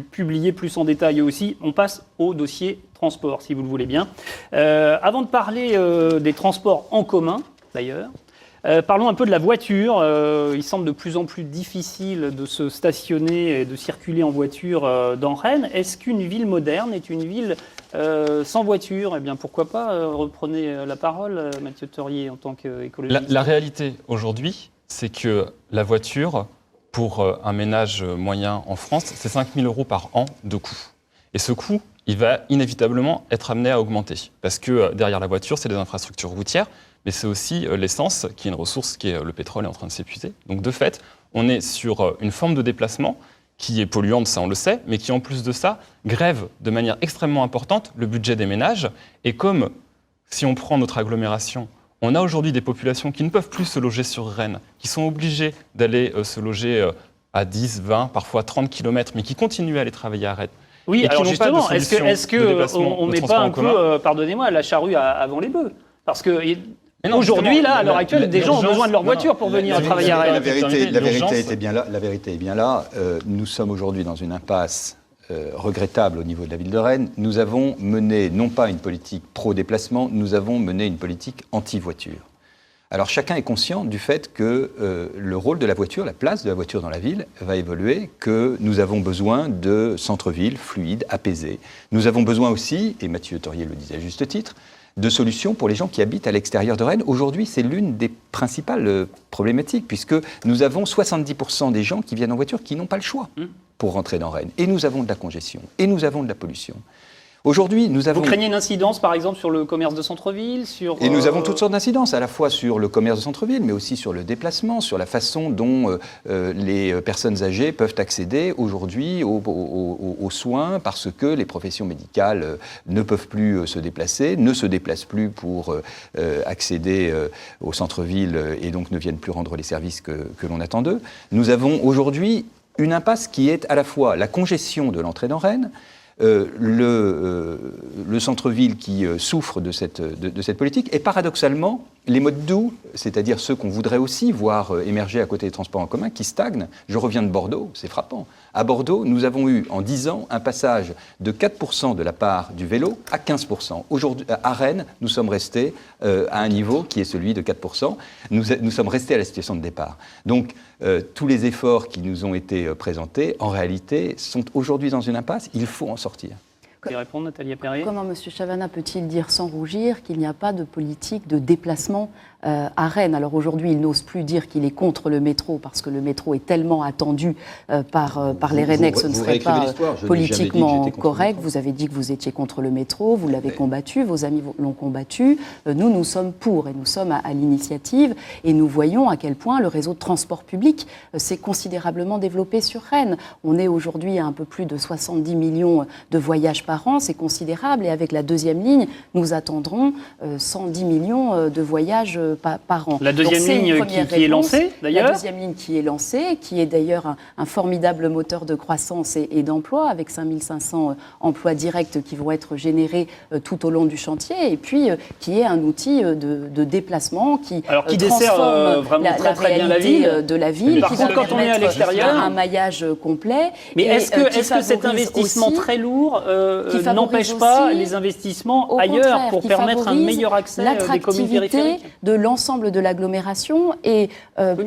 publiés plus en détail aussi. On passe au dossier transport, si vous le voulez bien. Avant de parler des transports en commun, d'ailleurs, Parlons un peu de la voiture. Il semble de plus en plus difficile de se stationner et de circuler en voiture dans Rennes. Est-ce qu'une ville moderne est une ville sans voiture? Eh bien, pourquoi pas reprenez la parole, Mathieu Theuriet, en tant qu'écologiste. La réalité aujourd'hui, c'est que la voiture, pour un ménage moyen en France, c'est 5 000 € par an de coût. Et ce coût, il va inévitablement être amené à augmenter. Parce que derrière la voiture, c'est des infrastructures routières, mais c'est aussi l'essence, qui est une ressource qui est le pétrole est en train de s'épuiser. Donc de fait, on est sur une forme de déplacement qui est polluante, ça on le sait, mais qui en plus de ça grève de manière extrêmement importante le budget des ménages. Et comme, si on prend notre agglomération, on a aujourd'hui des populations qui ne peuvent plus se loger sur Rennes, qui sont obligées d'aller se loger à 10, 20, parfois 30 km, mais qui continuent à aller travailler à Rennes. Oui, et alors qui n'ont pas de justement, solution est-ce de déplacement qu'on de ne met transport pas en un commun. peu, pardonnez-moi, la charrue avant les bœufs? Parce que non, aujourd'hui, justement, là, à l'heure actuelle, des gens ont besoin de leur voiture pour non, venir la- travailler à La Rennes. vérité était bien là. La vérité est bien là. Nous sommes aujourd'hui dans une impasse regrettable au niveau de la ville de Rennes. Nous avons mené non pas une politique pro-déplacement, nous avons mené une politique anti-voiture. Alors chacun est conscient du fait que le rôle de la voiture, la place de la voiture dans la ville va évoluer, que nous avons besoin de centre-ville fluides, apaisés. Nous avons besoin aussi, et Mathieu Theuriet le disait à juste titre, de solutions pour les gens qui habitent à l'extérieur de Rennes. Aujourd'hui, c'est l'une des principales problématiques, puisque nous avons 70% des gens qui viennent en voiture qui n'ont pas le choix pour rentrer dans Rennes. Et nous avons de la congestion, et nous avons de la pollution. Aujourd'hui, nous avons... Vous craignez une incidence, par exemple, sur le commerce de centre-ville, Et nous avons toutes sortes d'incidences, à la fois sur le commerce de centre-ville, mais aussi sur le déplacement, sur la façon dont les personnes âgées peuvent accéder aujourd'hui aux soins, parce que les professions médicales ne peuvent plus se déplacer, ne se déplacent plus pour accéder au centre-ville et donc ne viennent plus rendre les services que l'on attend d'eux. Nous avons aujourd'hui une impasse qui est à la fois la congestion de l'entrée dans Rennes, le centre-ville qui souffre de cette politique, et paradoxalement, les modes doux, c'est-à-dire ceux qu'on voudrait aussi voir émerger à côté des transports en commun, qui stagnent. Je reviens de Bordeaux, c'est frappant. À Bordeaux, nous avons eu en 10 ans un passage de 4% de la part du vélo à 15%. Aujourd'hui, à Rennes, nous sommes restés à un niveau qui est celui de 4%. Nous sommes restés à la situation de départ. Donc, tous les efforts qui nous ont été présentés, en réalité, sont aujourd'hui dans une impasse. Il faut en sortir. Vous pouvez répondre, Nathalie Appéré? Comment M. Chavanat peut-il dire sans rougir qu'il n'y a pas de politique de déplacement à Rennes? Alors aujourd'hui, il n'ose plus dire qu'il est contre le métro parce que le métro est tellement attendu par les Rennais que ce ne serait pas politiquement correct. Vous avez dit que vous étiez contre le métro, vous l'avez combattu, vos amis l'ont combattu. Nous sommes pour et nous sommes à l'initiative et nous voyons à quel point le réseau de transport public s'est considérablement développé sur Rennes. On est aujourd'hui à un peu plus de 70 millions de voyages par an, c'est considérable. Et avec la deuxième ligne, nous attendrons 110 millions de voyages par an. La deuxième ligne qui est lancée, d'ailleurs. La deuxième ligne qui est lancée, qui est d'ailleurs un formidable moteur de croissance et d'emploi, avec 5500 emplois directs qui vont être générés tout au long du chantier, et puis qui est un outil de déplacement qui dessert vraiment très bien la ville. de la ville, qui va quand on est à l'extérieur, un maillage complet. Mais est-ce que cet investissement très lourd n'empêche pas les investissements ailleurs pour permettre un meilleur accès des communes périphériques? De l'ensemble de l'agglomération et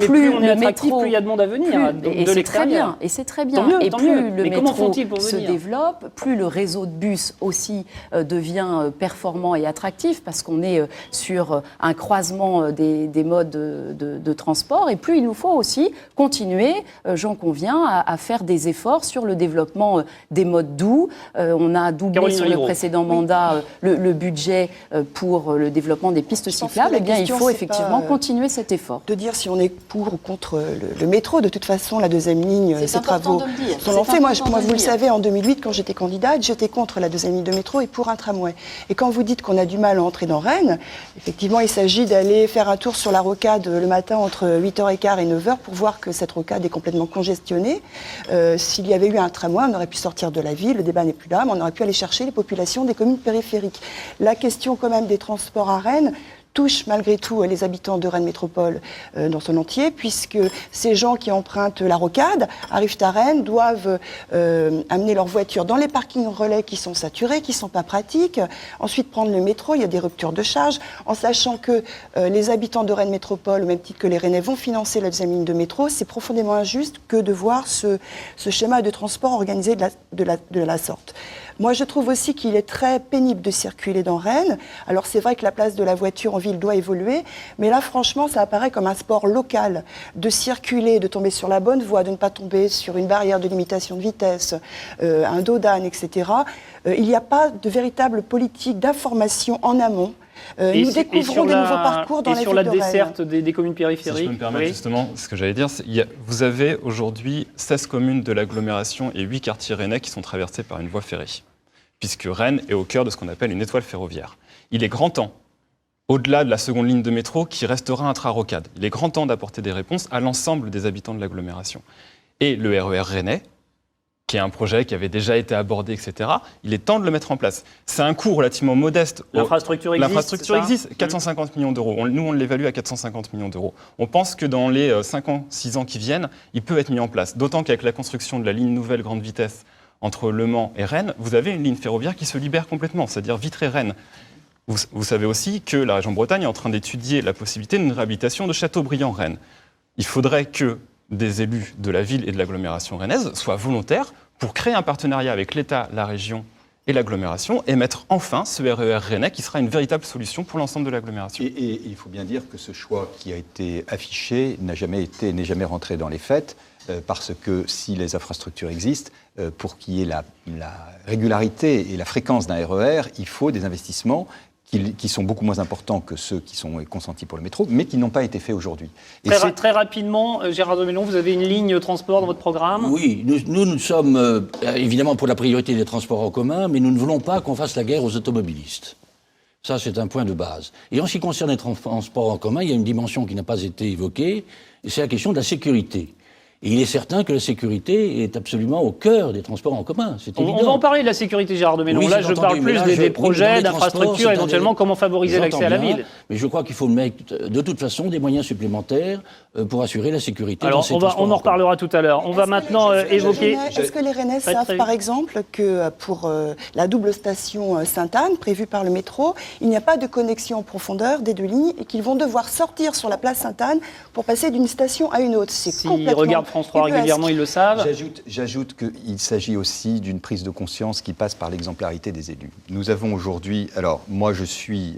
plus on est attractif, plus il y a de monde à venir et de c'est très bien. Et c'est très bien. Tant mieux, et tant plus mieux. le Mais métro se développe, plus le réseau de bus aussi devient performant et attractif parce qu'on est sur un croisement des modes de transport. Et plus il nous faut aussi continuer, j'en conviens, à faire des efforts sur le développement des modes doux. On a doublé sur le précédent mandat le budget pour le développement des pistes cyclables. Eh bien, il faut effectivement continuer cet effort. De dire si on est pour ou contre le métro. De toute façon, la deuxième ligne, ces travaux sont lancés. Moi, vous le savez, en 2008, quand j'étais candidate, j'étais contre la deuxième ligne de métro et pour un tramway. Et quand vous dites qu'on a du mal à entrer dans Rennes, effectivement, il s'agit d'aller faire un tour sur la rocade le matin entre 8h15 et 9h pour voir que cette rocade est complètement congestionnée. S'il y avait eu un tramway, on aurait pu sortir de la ville, le débat n'est plus là, mais on aurait pu aller chercher les populations des communes périphériques. La question quand même des transports à Rennes, touche malgré tout les habitants de Rennes Métropole dans son entier, puisque ces gens qui empruntent la rocade arrivent à Rennes, doivent amener leur voiture dans les parkings relais qui sont saturés, qui ne sont pas pratiques, ensuite prendre le métro, il y a des ruptures de charge, en sachant que les habitants de Rennes Métropole, au même titre que les Rennais, vont financer la deuxième ligne de métro. C'est profondément injuste que de voir ce schéma de transport organisé de la sorte. Moi, je trouve aussi qu'il est très pénible de circuler dans Rennes. Alors, c'est vrai que la place de la voiture en ville doit évoluer, mais là, franchement, ça apparaît comme un sport local de circuler, de tomber sur la bonne voie, de ne pas tomber sur une barrière de limitation de vitesse, un dos d'âne, etc. Il n'y a pas de véritable politique d'information en amont. Nous découvrons des nouveaux parcours dans la ville de Rennes. Et sur la desserte des communes périphériques. Si je peux me permettre justement, ce que j'allais dire, vous avez aujourd'hui 16 communes de l'agglomération et 8 quartiers rennais qui sont traversés par une voie ferrée, puisque Rennes est au cœur de ce qu'on appelle une étoile ferroviaire. Il est grand temps, au-delà de la seconde ligne de métro, qui restera intra-rocade, il est grand temps d'apporter des réponses à l'ensemble des habitants de l'agglomération. Et le RER rennais, qui est un projet qui avait déjà été abordé, etc., il est temps de le mettre en place. C'est un coût relativement modeste. L'infrastructure existe. L'infrastructure existe, 450 millions d'euros. Nous, on l'évalue à 450 millions d'euros. On pense que dans les 5 ans, 6 ans qui viennent, il peut être mis en place. D'autant qu'avec la construction de la ligne nouvelle grande vitesse entre Le Mans et Rennes, vous avez une ligne ferroviaire qui se libère complètement, c'est-à-dire Vitré-Rennes. Vous savez aussi que la région Bretagne est en train d'étudier la possibilité d'une réhabilitation de Châteaubriand-Rennes. Il faudrait que des élus de la ville et de l'agglomération rennaise soient volontaires pour créer un partenariat avec l'État, la région et l'agglomération et mettre enfin ce RER rennais qui sera une véritable solution pour l'ensemble de l'agglomération. Et il faut bien dire que ce choix qui a été affiché n'est jamais rentré dans les faits, parce que si les infrastructures existent, pour qu'il y ait la régularité et la fréquence d'un RER, il faut des investissements qui sont beaucoup moins importants que ceux qui sont consentis pour le métro, mais qui n'ont pas été faits aujourd'hui. Très rapidement, Gérard de Mélon, vous avez une ligne transport dans votre programme ? Oui, nous sommes évidemment pour la priorité des transports en commun, mais nous ne voulons pas qu'on fasse la guerre aux automobilistes. Ça, c'est un point de base. Et en ce qui concerne les transports en commun, il y a une dimension qui n'a pas été évoquée, et c'est la question de la sécurité. Et il est certain que la sécurité est absolument au cœur des transports en commun, c'est évident. On va en parler de la sécurité, Gérard de Mélon. Oui, là, je parle plus des projets, d'infrastructures, éventuellement comment favoriser l'accès à la ville. Mais je crois qu'il faut mettre de toute façon des moyens supplémentaires pour assurer la sécurité. Alors, on en reparlera tout à l'heure. On va maintenant évoquer... Est-ce que les Rennais savent, par exemple, que pour la double station Sainte-Anne, prévue par le métro, il n'y a pas de connexion en profondeur des deux lignes et qu'ils vont devoir sortir sur la place Sainte-Anne pour passer d'une station à une autre. C'est complètement... France 3 régulièrement, ils le savent. J'ajoute qu'il s'agit aussi d'une prise de conscience qui passe par l'exemplarité des élus. Nous avons aujourd'hui, alors moi je suis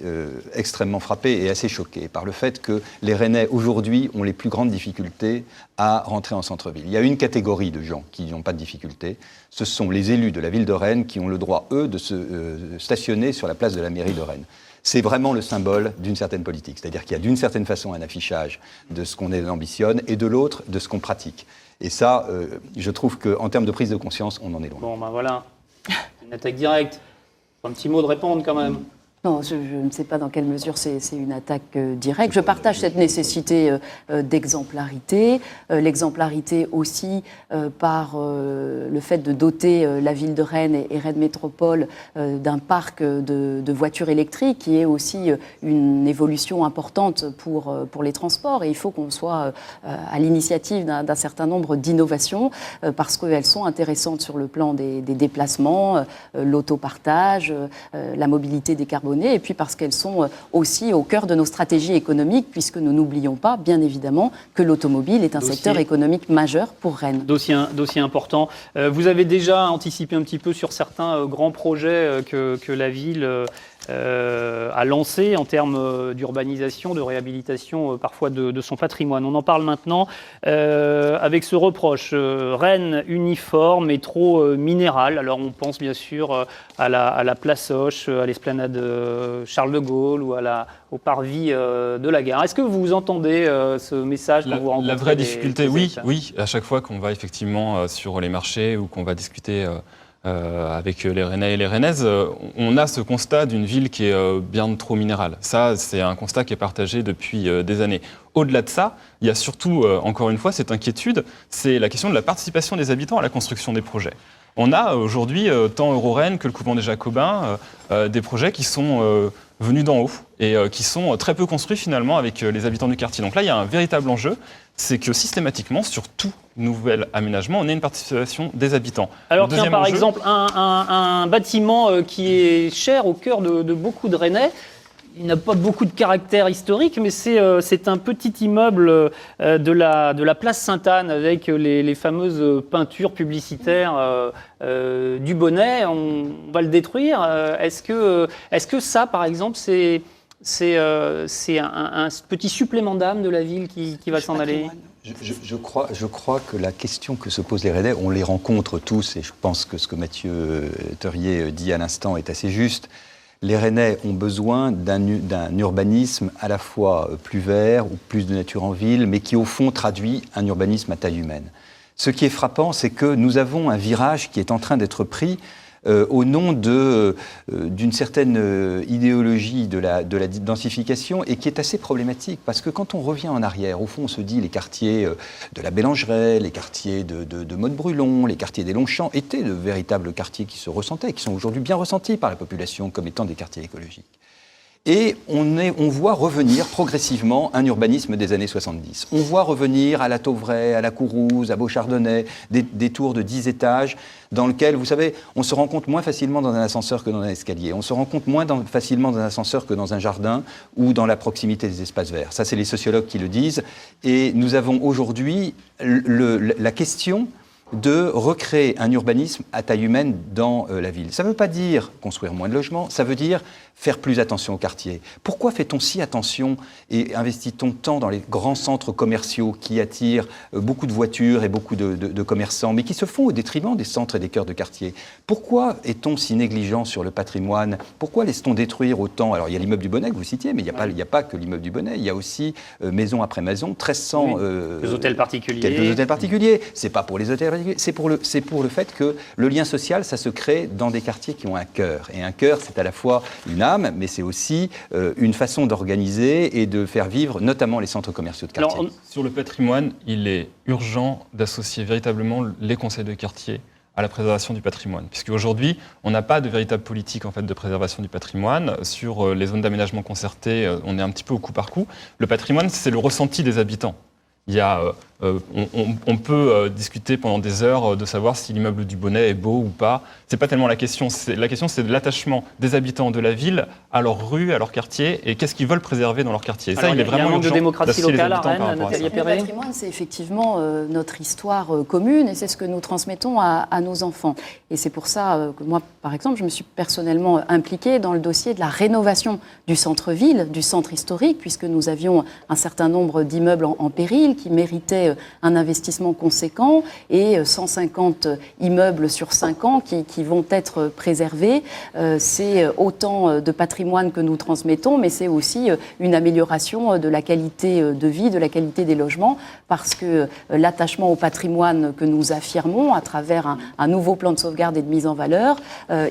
extrêmement frappé et assez choqué par le fait que les Rennais aujourd'hui ont les plus grandes difficultés à rentrer en centre-ville. Il y a une catégorie de gens qui n'ont pas de difficultés, ce sont les élus de la ville de Rennes qui ont le droit, eux, de se stationner sur la place de la mairie de Rennes. C'est vraiment le symbole d'une certaine politique. C'est-à-dire qu'il y a d'une certaine façon un affichage de ce qu'on ambitionne et de l'autre de ce qu'on pratique. Et ça, je trouve qu'en termes de prise de conscience, on en est loin. Bon, ben voilà, une attaque directe. Un petit mot de répondre quand même. Non, je ne sais pas dans quelle mesure c'est une attaque directe. Je partage cette nécessité d'exemplarité. L'exemplarité aussi par le fait de doter la ville de Rennes et Rennes Métropole d'un parc de voitures électriques qui est aussi une évolution importante pour les transports. Et il faut qu'on soit à l'initiative d'un certain nombre d'innovations parce qu'elles sont intéressantes sur le plan des déplacements, l'autopartage, la mobilité décarbonée. Et puis parce qu'elles sont aussi au cœur de nos stratégies économiques, puisque nous n'oublions pas, bien évidemment, que l'automobile est un secteur économique majeur pour Rennes. Dossier important. Vous avez déjà anticipé un petit peu sur certains grands projets que la ville a lancés en termes d'urbanisation, de réhabilitation parfois de son patrimoine. On en parle maintenant avec ce reproche. Rennes uniforme et trop minéral. Alors on pense bien sûr à la place Hoche, à l'esplanade Charles de Gaulle ou au parvis de la gare. Est-ce que vous entendez ce message quand vous rencontrez La vraie difficulté, oui. À chaque fois qu'on va effectivement sur les marchés ou qu'on va discuter avec les Rennais et les Rennaises, on a ce constat d'une ville qui est bien trop minérale. Ça, c'est un constat qui est partagé depuis des années. Au-delà de ça, il y a surtout, encore une fois, cette inquiétude, c'est la question de la participation des habitants à la construction des projets. On a aujourd'hui, tant Eurorennes que le couvent des Jacobins, des projets qui sont venus d'en haut et qui sont très peu construits finalement avec les habitants du quartier. Donc là, il y a un véritable enjeu, c'est que systématiquement, sur tout nouvel aménagement, on a une participation des habitants. Alors tiens, par exemple, un bâtiment qui est cher au cœur de beaucoup de Rennais, il n'a pas beaucoup de caractère historique, mais c'est un petit immeuble de la place Sainte-Anne avec les fameuses peintures publicitaires du Bonnet. On va le détruire. Est-ce que ça, par exemple, c'est un petit supplément d'âme de la ville qui va s'en aller? Je crois que la question que se posent les Rennais, on les rencontre tous, et je pense que ce que Mathieu Theuriet dit à l'instant est assez juste. Les Rennais ont besoin d'un urbanisme à la fois plus vert ou plus de nature en ville, mais qui au fond traduit un urbanisme à taille humaine. Ce qui est frappant, c'est que nous avons un virage qui est en train d'être pris au nom d'une certaine idéologie de la densification et qui est assez problématique parce que quand on revient en arrière, au fond on se dit les quartiers de la Bélangeraie, les quartiers de Motte-Brulon, les quartiers des Longchamps étaient de véritables quartiers qui se ressentaient, qui sont aujourd'hui bien ressentis par la population comme étant des quartiers écologiques. Et on voit revenir progressivement un urbanisme des années 70. On voit revenir à la Tauvray, à la Courouse, à Beauchardonnay, des tours de 10 étages dans lesquels, vous savez, on se rencontre moins facilement dans un ascenseur que dans un escalier. On se rencontre moins facilement dans un ascenseur que dans un jardin ou dans la proximité des espaces verts. Ça, c'est les sociologues qui le disent. Et nous avons aujourd'hui la question de recréer un urbanisme à taille humaine dans la ville. Ça ne veut pas dire construire moins de logements, ça veut dire faire plus attention au quartier. Pourquoi fait-on si attention et investit-on tant dans les grands centres commerciaux qui attirent beaucoup de voitures et beaucoup de commerçants, mais qui se font au détriment des centres et des cœurs de quartier? Pourquoi est-on si négligent sur le patrimoine? Pourquoi laisse-t-on détruire autant? Alors il y a l'immeuble du Bonnet que vous citiez, mais il n'y a pas que l'immeuble du Bonnet, il y a aussi maison après maison, 1300... les hôtels particuliers. Quelques hôtels particuliers. C'est pas pour les hôtels particuliers, c'est pour le fait que le lien social, ça se crée dans des quartiers qui ont un cœur. Et un cœur, c'est à la fois une âme, mais c'est aussi une façon d'organiser et de faire vivre notamment les centres commerciaux de quartier. Alors, sur le patrimoine, il est urgent d'associer véritablement les conseils de quartier à la préservation du patrimoine. Puisque aujourd'hui, on n'a pas de véritable politique en fait, de préservation du patrimoine. Sur les zones d'aménagement concertées, on est un petit peu au coup par coup. Le patrimoine, c'est le ressenti des habitants. Il y a, on peut discuter pendant des heures de savoir si l'immeuble du Bonnet est beau ou pas. C'est pas tellement la question. La question, c'est de l'attachement des habitants de la ville à leur rue, à leur quartier, et qu'est-ce qu'ils veulent préserver dans leur quartier. Et alors, ça, il est vraiment urgent. Il y a un manque de démocratie locale à Rennes, Nathalie Appéré. Le patrimoine, c'est effectivement notre histoire commune, et c'est ce que nous transmettons à nos enfants. Et c'est pour ça que moi, par exemple, je me suis personnellement impliquée dans le dossier de la rénovation du centre-ville, du centre historique, puisque nous avions un certain nombre d'immeubles en péril qui méritaient un investissement conséquent et 150 immeubles sur 5 ans qui vont être préservés. C'est autant de patrimoine que nous transmettons, mais c'est aussi une amélioration de la qualité de vie, de la qualité des logements, parce que l'attachement au patrimoine que nous affirmons à travers un nouveau plan de sauvegarde et de mise en valeur,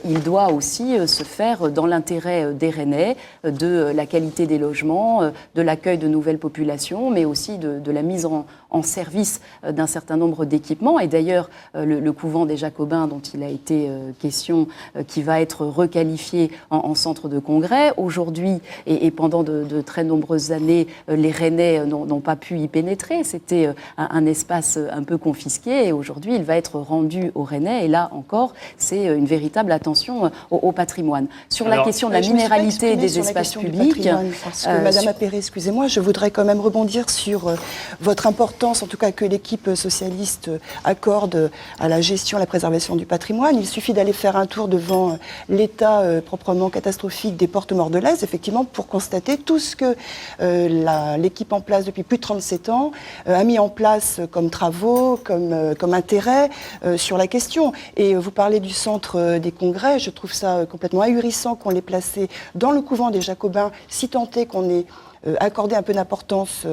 il doit aussi se faire dans l'intérêt des Rennais, de la qualité des logements, de l'accueil de nouvelles populations, mais aussi de la mise en service d'un certain nombre d'équipements. Et d'ailleurs, le couvent des Jacobins, dont il a été question, qui va être requalifié en centre de congrès. Aujourd'hui, et pendant de très nombreuses années, les Rennais n'ont pas pu y pénétrer. C'était un espace un peu confisqué. Et aujourd'hui, il va être rendu aux Rennais. Et là encore, c'est une véritable attention au patrimoine. Sur la question de la minéralité des espaces publics... Parce que Madame Appéré, excusez-moi, je voudrais quand même rebondir sur votre importance, en tout cas que l'équipe socialiste accorde à la gestion, à la préservation du patrimoine. Il suffit d'aller faire un tour devant l'état proprement catastrophique des portes mordelaises, effectivement, pour constater tout ce que l'équipe en place depuis plus de 37 ans a mis en place comme travaux, comme intérêt sur la question. Et vous parlez du centre des congrès, je trouve ça complètement ahurissant qu'on l'ait placé dans le couvent des Jacobins, si tant est qu'on ait accordé un peu d'importance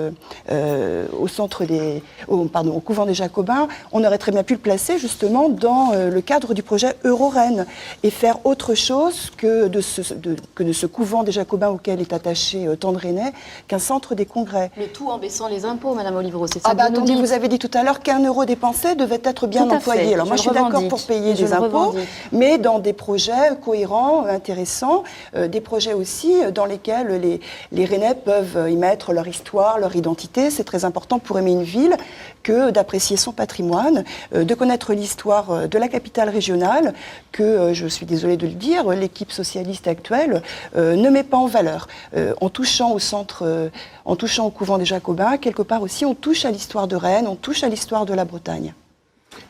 au couvent des Jacobins, on aurait très bien pu le placer justement dans le cadre du projet Euro-Rennes et faire autre chose que de ce couvent des Jacobins auquel est attaché Tendrenay, qu'un centre des congrès. Le tout en baissant les impôts, Madame Olivero, c'est ça Ah bah que vous nous attendez, dites. vous avez dit tout à l'heure qu'1 euro dépensé devait être bien Tout à employé. fait. Alors moi je suis d'accord pour payer des impôts, mais dans des projets cohérents, intéressants, des projets aussi dans lesquels les Rennais peuvent y mettre leur histoire, leur identité. C'est très important pour aimer une ville que d'apprécier son patrimoine, de connaître l'histoire de la capitale régionale, que, je suis désolée de le dire, l'équipe socialiste actuelle ne met pas en valeur. En touchant au couvent des Jacobins, quelque part aussi, on touche à l'histoire de Rennes, on touche à l'histoire de la Bretagne.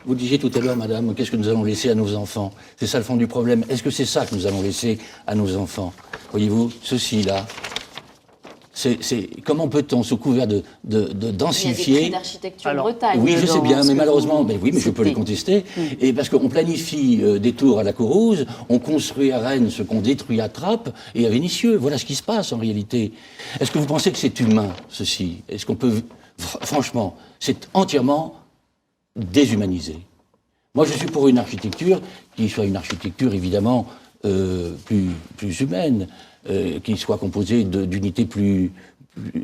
Vous disiez tout à l'heure, madame, qu'est-ce que nous allons laisser à nos enfants? C'est ça le fond du problème. Est-ce que c'est ça que nous allons laisser à nos enfants? Voyez-vous, ceci-là, comment peut-on, sous couvert de densifier... Il y a des prix d'architecture Bretagne. Oui, je sais bien, mais malheureusement, mais je peux les contester. Et parce qu'on planifie des tours à la Courrouze, on construit à Rennes ce qu'on détruit à Trappes et à Vénissieux. Voilà ce qui se passe en réalité. Est-ce que vous pensez que c'est humain, ceci? Est-ce qu'on peut... Franchement, c'est entièrement déshumanisé. Moi, je suis pour une architecture qui soit une architecture, évidemment, plus humaine, qui soit composée d'unités plus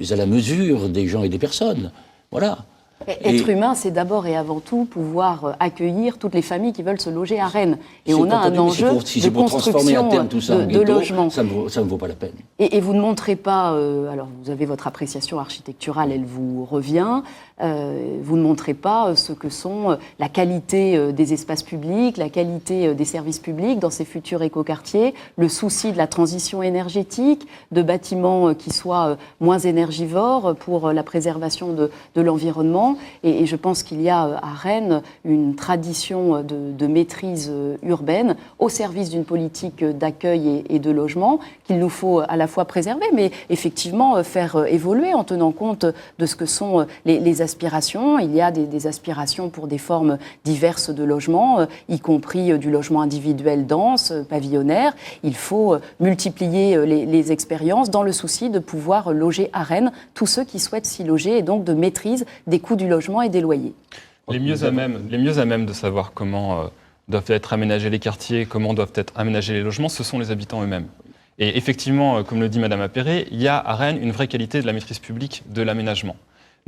à la mesure des gens et des personnes. Voilà. Être humain, c'est d'abord et avant tout pouvoir accueillir toutes les familles qui veulent se loger à Rennes. Et on a un enjeu de construction de logements. Ça ne vaut pas la peine. Et vous ne montrez pas, alors vous avez votre appréciation architecturale, elle vous revient, vous ne montrez pas ce que sont la qualité des espaces publics, la qualité des services publics dans ces futurs écoquartiers, le souci de la transition énergétique, de bâtiments qui soient moins énergivores pour la préservation de l'environnement. Et je pense qu'il y a à Rennes une tradition de maîtrise urbaine au service d'une politique d'accueil et de logement qu'il nous faut à la fois préserver, mais effectivement faire évoluer en tenant compte de ce que sont les aspirations. Il y a des aspirations pour des formes diverses de logement, y compris du logement individuel dense, pavillonnaire. Il faut multiplier les expériences dans le souci de pouvoir loger à Rennes tous ceux qui souhaitent s'y loger et donc de maîtrise des coûts du logement et des loyers. Les mieux à même de savoir comment doivent être aménagés les quartiers, comment doivent être aménagés les logements, ce sont les habitants eux-mêmes. Et effectivement, comme le dit Madame Appéré, il y a à Rennes une vraie qualité de la maîtrise publique de l'aménagement.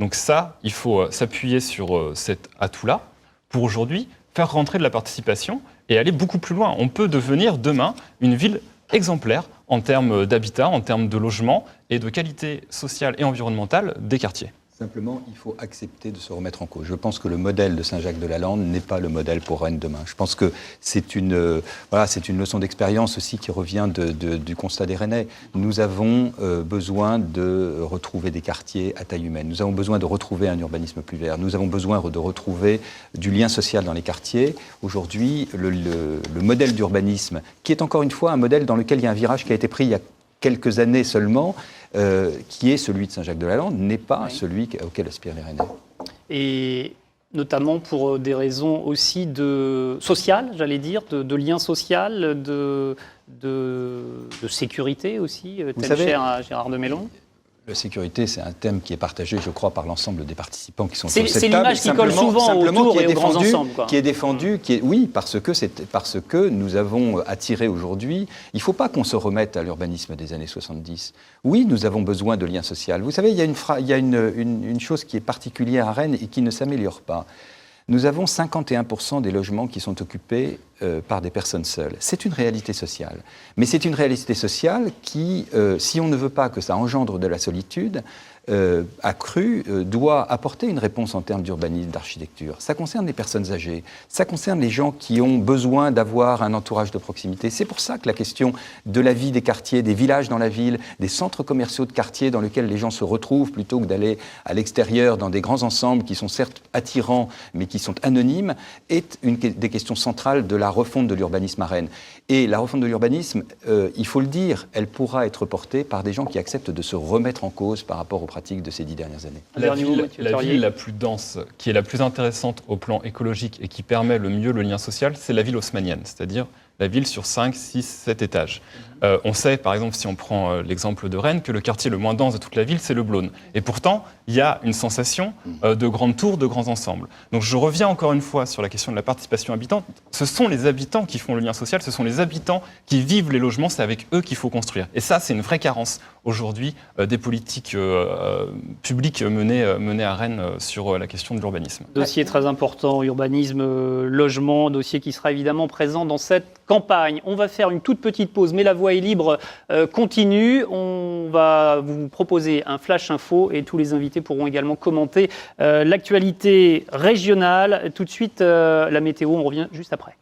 Donc ça, il faut s'appuyer sur cet atout-là pour aujourd'hui faire rentrer de la participation et aller beaucoup plus loin. On peut devenir demain une ville exemplaire en termes d'habitat, en termes de logement et de qualité sociale et environnementale des quartiers. Simplement, il faut accepter de se remettre en cause. Je pense que le modèle de Saint-Jacques-de-la-Lande n'est pas le modèle pour Rennes demain. Je pense que c'est une leçon d'expérience aussi qui revient du constat des Rennais. Nous avons besoin de retrouver des quartiers à taille humaine. Nous avons besoin de retrouver un urbanisme plus vert. Nous avons besoin de retrouver du lien social dans les quartiers. Aujourd'hui, le modèle d'urbanisme, qui est encore une fois un modèle dans lequel il y a un virage qui a été pris il y a quelques années seulement, qui est celui de Saint-Jacques-de-la-Lande, n'est pas celui auquel aspirent les Rennais. Et notamment pour des raisons aussi sociales, j'allais dire, de lien social, de sécurité aussi, tel cher à Gérard de Mélon. La sécurité, c'est un thème qui est partagé, je crois, par l'ensemble des participants qui sont sur cette table. C'est l'image qui colle souvent autour et aux grands ensembles. Qui est défendue, oui, parce que nous avons attiré aujourd'hui. Il ne faut pas qu'on se remette à l'urbanisme des années 70. Oui, nous avons besoin de liens sociaux. Vous savez, il y a une chose qui est particulière à Rennes et qui ne s'améliore pas. Nous avons 51% des logements qui sont occupés par des personnes seules. C'est une réalité sociale. Mais c'est une réalité sociale qui, si on ne veut pas que ça engendre de la solitude accrue, doit apporter une réponse en termes d'urbanisme, d'architecture. Ça concerne les personnes âgées, ça concerne les gens qui ont besoin d'avoir un entourage de proximité. C'est pour ça que la question de la vie des quartiers, des villages dans la ville, des centres commerciaux de quartier dans lesquels les gens se retrouvent plutôt que d'aller à l'extérieur dans des grands ensembles qui sont certes attirants mais qui sont anonymes, est une des questions centrales de la refonte de l'urbanisme à Rennes. Et la refonte de l'urbanisme, il faut le dire, elle pourra être portée par des gens qui acceptent de se remettre en cause par rapport aux pratiques de ces 10 dernières années. La ville la plus dense, qui est la plus intéressante au plan écologique et qui permet le mieux le lien social, c'est la ville haussmannienne, c'est-à-dire la ville sur 5, 6, 7 étages. On sait, par exemple, si on prend l'exemple de Rennes, que le quartier le moins dense de toute la ville, c'est le Blône. Et pourtant, il y a une sensation de grandes tours, de grands ensembles. Donc je reviens encore une fois sur la question de la participation habitante. Ce sont les habitants qui font le lien social, ce sont les habitants qui vivent les logements, c'est avec eux qu'il faut construire. Et ça, c'est une vraie carence aujourd'hui des politiques publiques menées à Rennes sur la question de l'urbanisme. Dossier très important, urbanisme, logement, dossier qui sera évidemment présent dans cette campagne. On va faire une toute petite pause, mais la voie est libre continue. On va vous proposer un flash info et tous les invités pourront également commenter l'actualité régionale. Tout de suite, la météo, on revient juste après.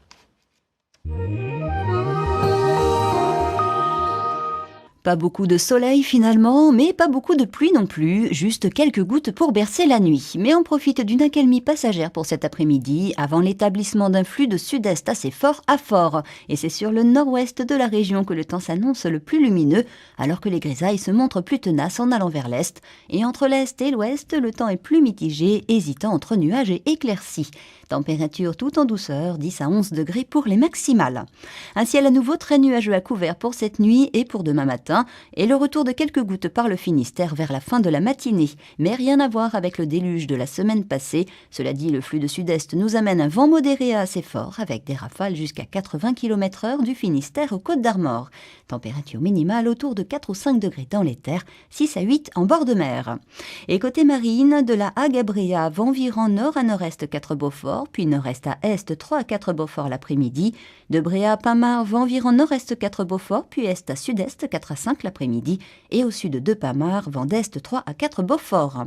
Pas beaucoup de soleil finalement, mais pas beaucoup de pluie non plus, juste quelques gouttes pour bercer la nuit. Mais on profite d'une accalmie passagère pour cet après-midi, avant l'établissement d'un flux de sud-est assez fort à fort. Et c'est sur le nord-ouest de la région que le temps s'annonce le plus lumineux, alors que les grisailles se montrent plus tenaces en allant vers l'est. Et entre l'est et l'ouest, le temps est plus mitigé, hésitant entre nuages et éclaircies. Température tout en douceur, 10 à 11 degrés pour les maximales. Un ciel à nouveau très nuageux à couvert pour cette nuit et pour demain matin, et le retour de quelques gouttes par le Finistère vers la fin de la matinée. Mais rien à voir avec le déluge de la semaine passée. Cela dit, le flux de sud-est nous amène un vent modéré à assez fort, avec des rafales jusqu'à 80 km/h du Finistère aux Côtes d'Armor. Température minimale autour de 4 ou 5 degrés dans les terres, 6 à 8 en bord de mer. Et côté marine, de la Hague à Bréa, vent virant nord à nord-est 4 Beaufort, puis nord-est à est 3 à 4 Beaufort l'après-midi. De Bréa à Pamar, vent virant nord-est 4 Beaufort, puis est à sud-est 4 à 5 l'après-midi. Et au sud de Pamar, vent d'est 3 à 4 Beaufort.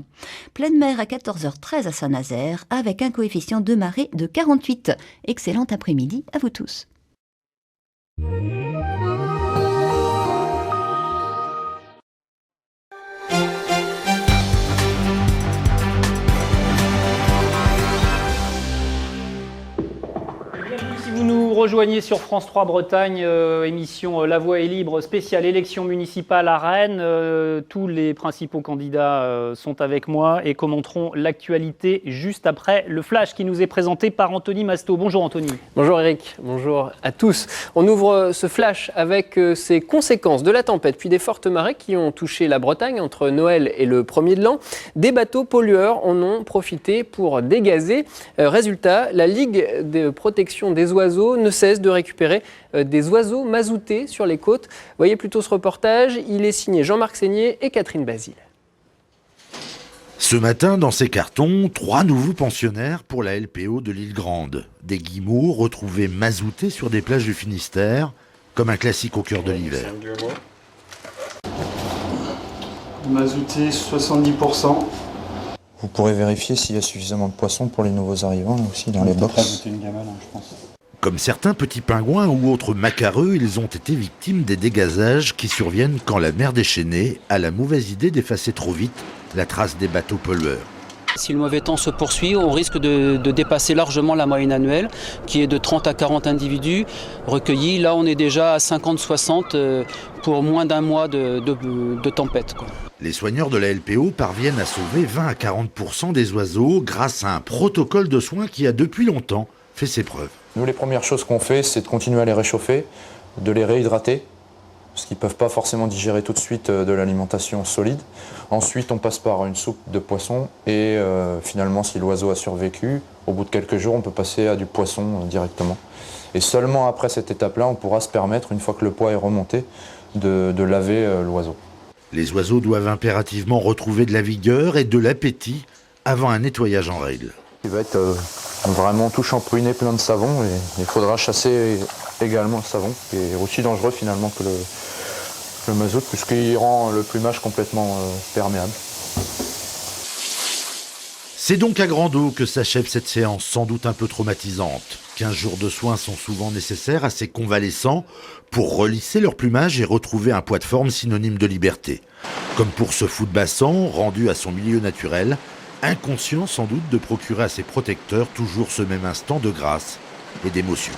Pleine mer à 14h13 à Saint-Nazaire, avec un coefficient de marée de 48. Excellent après-midi à vous tous. Vous nous rejoignez sur France 3 Bretagne, émission La Voix est libre, spéciale élection municipale à Rennes. Tous les principaux candidats sont avec moi et commenteront l'actualité juste après le flash qui nous est présenté par Anthony Masto. Bonjour Anthony. Bonjour Eric, bonjour à tous. On ouvre ce flash avec ces conséquences de la tempête puis des fortes marées qui ont touché la Bretagne entre Noël et le 1er de l'an. Des bateaux pollueurs en ont profité pour dégazer. Résultat, la Ligue de protection des oiseaux ne cesse de récupérer des oiseaux mazoutés sur les côtes. Voyez plutôt ce reportage, il est signé Jean-Marc Seigné et Catherine Basile. Ce matin, dans ces cartons, 3 nouveaux pensionnaires pour la LPO de l'Île Grande. Des guillemots retrouvés mazoutés sur des plages du Finistère, comme un classique au cœur de l'hiver. Mazouté 70%. Vous pourrez vérifier s'il y a suffisamment de poissons pour les nouveaux arrivants, là aussi, dans les box. Rajouter une gamelle, je pense. Comme certains petits pingouins ou autres macareux, ils ont été victimes des dégazages qui surviennent quand la mer déchaînée a la mauvaise idée d'effacer trop vite la trace des bateaux pollueurs. Si le mauvais temps se poursuit, on risque de dépasser largement la moyenne annuelle, qui est de 30 à 40 individus recueillis. Là, on est déjà à 50-60 pour moins d'un mois de tempête, quoi. Les soigneurs de la LPO parviennent à sauver 20 à 40% des oiseaux grâce à un protocole de soins qui a depuis longtemps fait ses preuves. Nous, les premières choses qu'on fait, c'est de continuer à les réchauffer, de les réhydrater, parce qu'ils ne peuvent pas forcément digérer tout de suite de l'alimentation solide. Ensuite, on passe par une soupe de poisson et finalement, si l'oiseau a survécu, au bout de quelques jours, on peut passer à du poisson directement. Et seulement après cette étape-là, on pourra se permettre, une fois que le poids est remonté, de laver l'oiseau. Les oiseaux doivent impérativement retrouver de la vigueur et de l'appétit avant un nettoyage en règle. Il va être vraiment tout champouiné, plein de savon, et il faudra chasser également le savon, qui est aussi dangereux finalement que le mazout, puisqu'il rend le plumage complètement perméable. C'est donc à grande eau que s'achève cette séance, sans doute un peu traumatisante. 15 jours de soins sont souvent nécessaires à ces convalescents pour relisser leur plumage et retrouver un poids de forme synonyme de liberté. Comme pour ce fou de bassan, rendu à son milieu naturel, inconscient sans doute de procurer à ses protecteurs toujours ce même instant de grâce et d'émotion.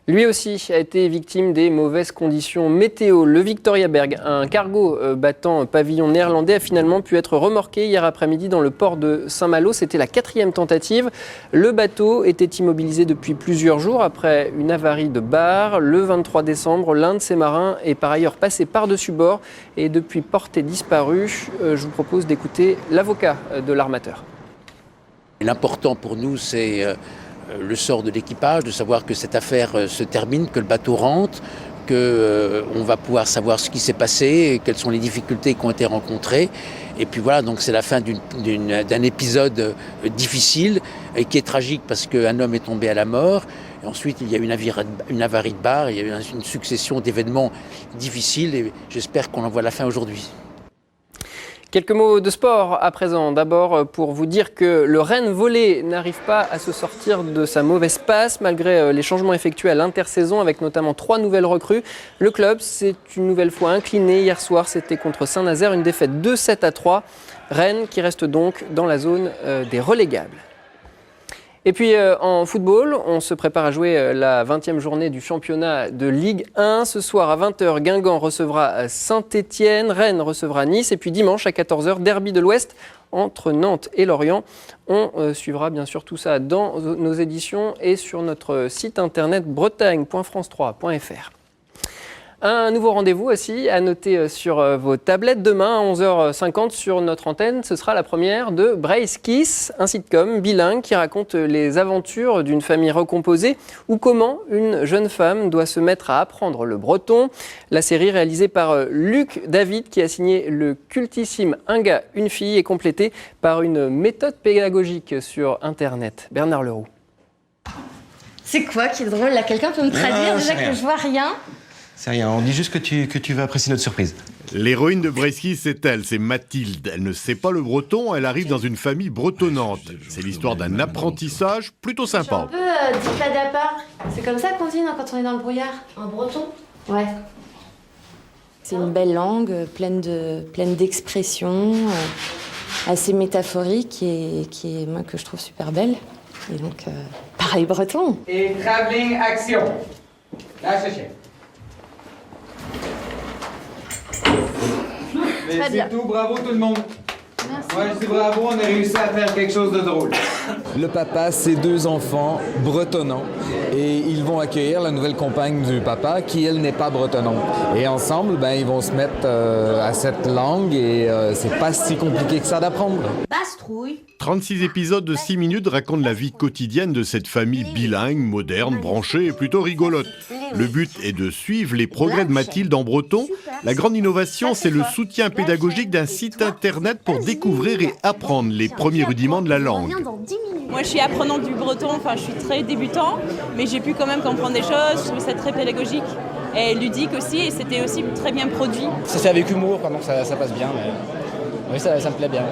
Lui aussi a été victime des mauvaises conditions météo. Le Victoria Berg, un cargo battant pavillon néerlandais, a finalement pu être remorqué hier après-midi dans le port de Saint-Malo. C'était la 4e tentative. Le bateau était immobilisé depuis plusieurs jours après une avarie de barre. Le 23 décembre, l'un de ses marins est par ailleurs passé par-dessus bord et depuis porté disparu. Je vous propose d'écouter l'avocat de l'armateur. L'important pour nous, c'est le sort de l'équipage, de savoir que cette affaire se termine, que le bateau rentre, qu'on va pouvoir savoir ce qui s'est passé, quelles sont les difficultés qui ont été rencontrées. Et puis voilà, donc c'est la fin d'un épisode difficile et qui est tragique parce qu'un homme est tombé à la mort. Et ensuite, il y a eu une avarie de barre, il y a eu une succession d'événements difficiles et j'espère qu'on en voit la fin aujourd'hui. Quelques mots de sport à présent. D'abord, pour vous dire que le Rennes Volley n'arrive pas à se sortir de sa mauvaise passe malgré les changements effectués à l'intersaison avec notamment 3 nouvelles recrues. Le club s'est une nouvelle fois incliné hier soir. C'était contre Saint-Nazaire, une défaite 2-7-3. Rennes qui reste donc dans la zone des relégables. Et puis en football, on se prépare à jouer la 20e journée du championnat de Ligue 1. Ce soir à 20h, Guingamp recevra Saint-Étienne, Rennes recevra Nice. Et puis dimanche à 14h, derby de l'Ouest entre Nantes et Lorient. On suivra bien sûr tout ça dans nos éditions et sur notre site internet bretagne.france3.fr. Un nouveau rendez-vous aussi à noter sur vos tablettes. Demain à 11h50 sur notre antenne, ce sera la première de Brace Kiss, un sitcom bilingue qui raconte les aventures d'une famille recomposée ou comment une jeune femme doit se mettre à apprendre le breton. La série réalisée par Luc David qui a signé le cultissime Un gars, une fille est complétée par une méthode pédagogique sur Internet. Bernard Leroux. C'est quoi qui est drôle là? Quelqu'un peut me traduire déjà que je vois rien? C'est rien, on dit juste que tu vas apprécier notre surprise. L'héroïne de Breski, c'est elle, c'est Mathilde. Elle ne sait pas le breton, elle arrive dans une famille bretonnante. C'est l'histoire d'un apprentissage plutôt sympa. Je suis un peu dipladapart. C'est comme ça qu'on dit quand on est dans le brouillard. Un breton? Ouais. C'est une belle langue, pleine d'expressions, assez métaphorique et que je trouve super belle. Et donc, pareil breton. Et travelling action. Là, c'est mais c'est tout, bravo tout le monde. Merci. Moi je dis bravo, on a réussi à faire quelque chose de drôle. Le papa, ses 2 enfants bretonnants et ils vont accueillir la nouvelle compagne du papa qui, elle, n'est pas bretonnante. Et ensemble, ils vont se mettre à cette langue et c'est pas si compliqué que ça d'apprendre. Bastrouille. 36 épisodes de 6 minutes racontent la vie quotidienne de cette famille bilingue, moderne, branchée et plutôt rigolote. Le but est de suivre les progrès de Mathilde en breton. La grande innovation, c'est le soutien pédagogique d'un site internet pour découvrir et apprendre les premiers rudiments de la langue. Moi, je suis apprenante du breton, je suis très débutant, mais j'ai pu quand même comprendre des choses, je trouve ça très pédagogique et ludique aussi, et c'était aussi très bien produit. Ça se fait avec humour, donc ça passe bien, mais oui, ça me plaît bien.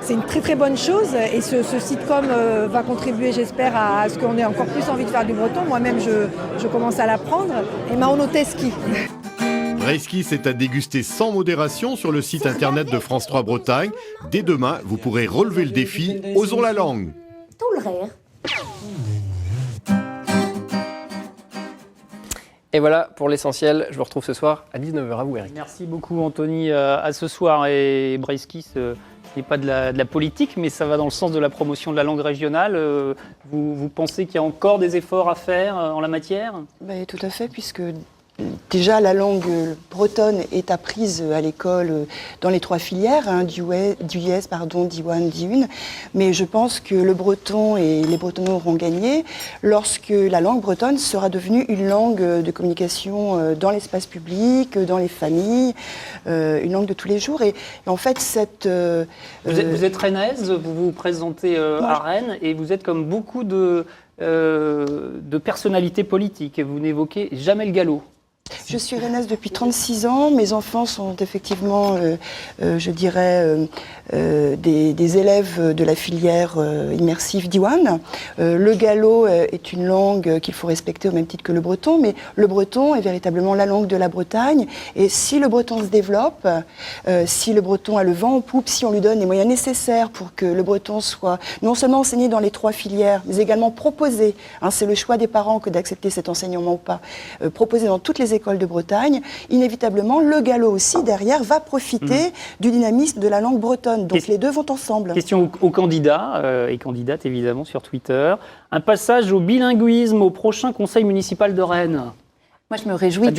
C'est une très très bonne chose et ce sitcom va contribuer, j'espère, à ce qu'on ait encore plus envie de faire du breton. Moi-même, je commence à l'apprendre. Et Maonoteski. Breski, c'est à déguster sans modération sur le site internet de France 3 Bretagne. Dès demain, vous pourrez relever le défi « Osons la langue ». Tout le rire. Et voilà pour l'essentiel. Je vous retrouve ce soir à 19h. À vous, Eric. Merci beaucoup, Anthony. À ce soir. Et Breski, ce n'est pas de la politique, mais ça va dans le sens de la promotion de la langue régionale. Vous pensez qu'il y a encore des efforts à faire en la matière? Tout à fait, puisque déjà la langue bretonne est apprise à l'école dans les 3 filières, du IS, D1, D1. Mais je pense que le breton et les bretonnants auront gagné lorsque la langue bretonne sera devenue une langue de communication dans l'espace public, dans les familles, une langue de tous les jours. Et en fait, vous êtes rennaise, vous vous présentez à Rennes et vous êtes comme beaucoup de personnalités politiques. Vous n'évoquez jamais le galop. Je suis rennaise depuis 36 ans. Mes enfants sont effectivement, je dirais, des élèves de la filière immersive d'Iwan. Le gallo est une langue qu'il faut respecter au même titre que le breton, mais le breton est véritablement la langue de la Bretagne. Et si le breton se développe, si le breton a le vent en poupe, si on lui donne les moyens nécessaires pour que le breton soit non seulement enseigné dans les 3 filières, mais également proposé, c'est le choix des parents que d'accepter cet enseignement ou pas, proposé dans toutes les écoles de Bretagne, inévitablement, le gallo aussi, derrière, va profiter du dynamisme de la langue bretonne. Donc les deux vont ensemble. Question aux candidats et candidates, évidemment, sur Twitter. Un passage au bilinguisme au prochain conseil municipal de Rennes. Moi, je me réjouis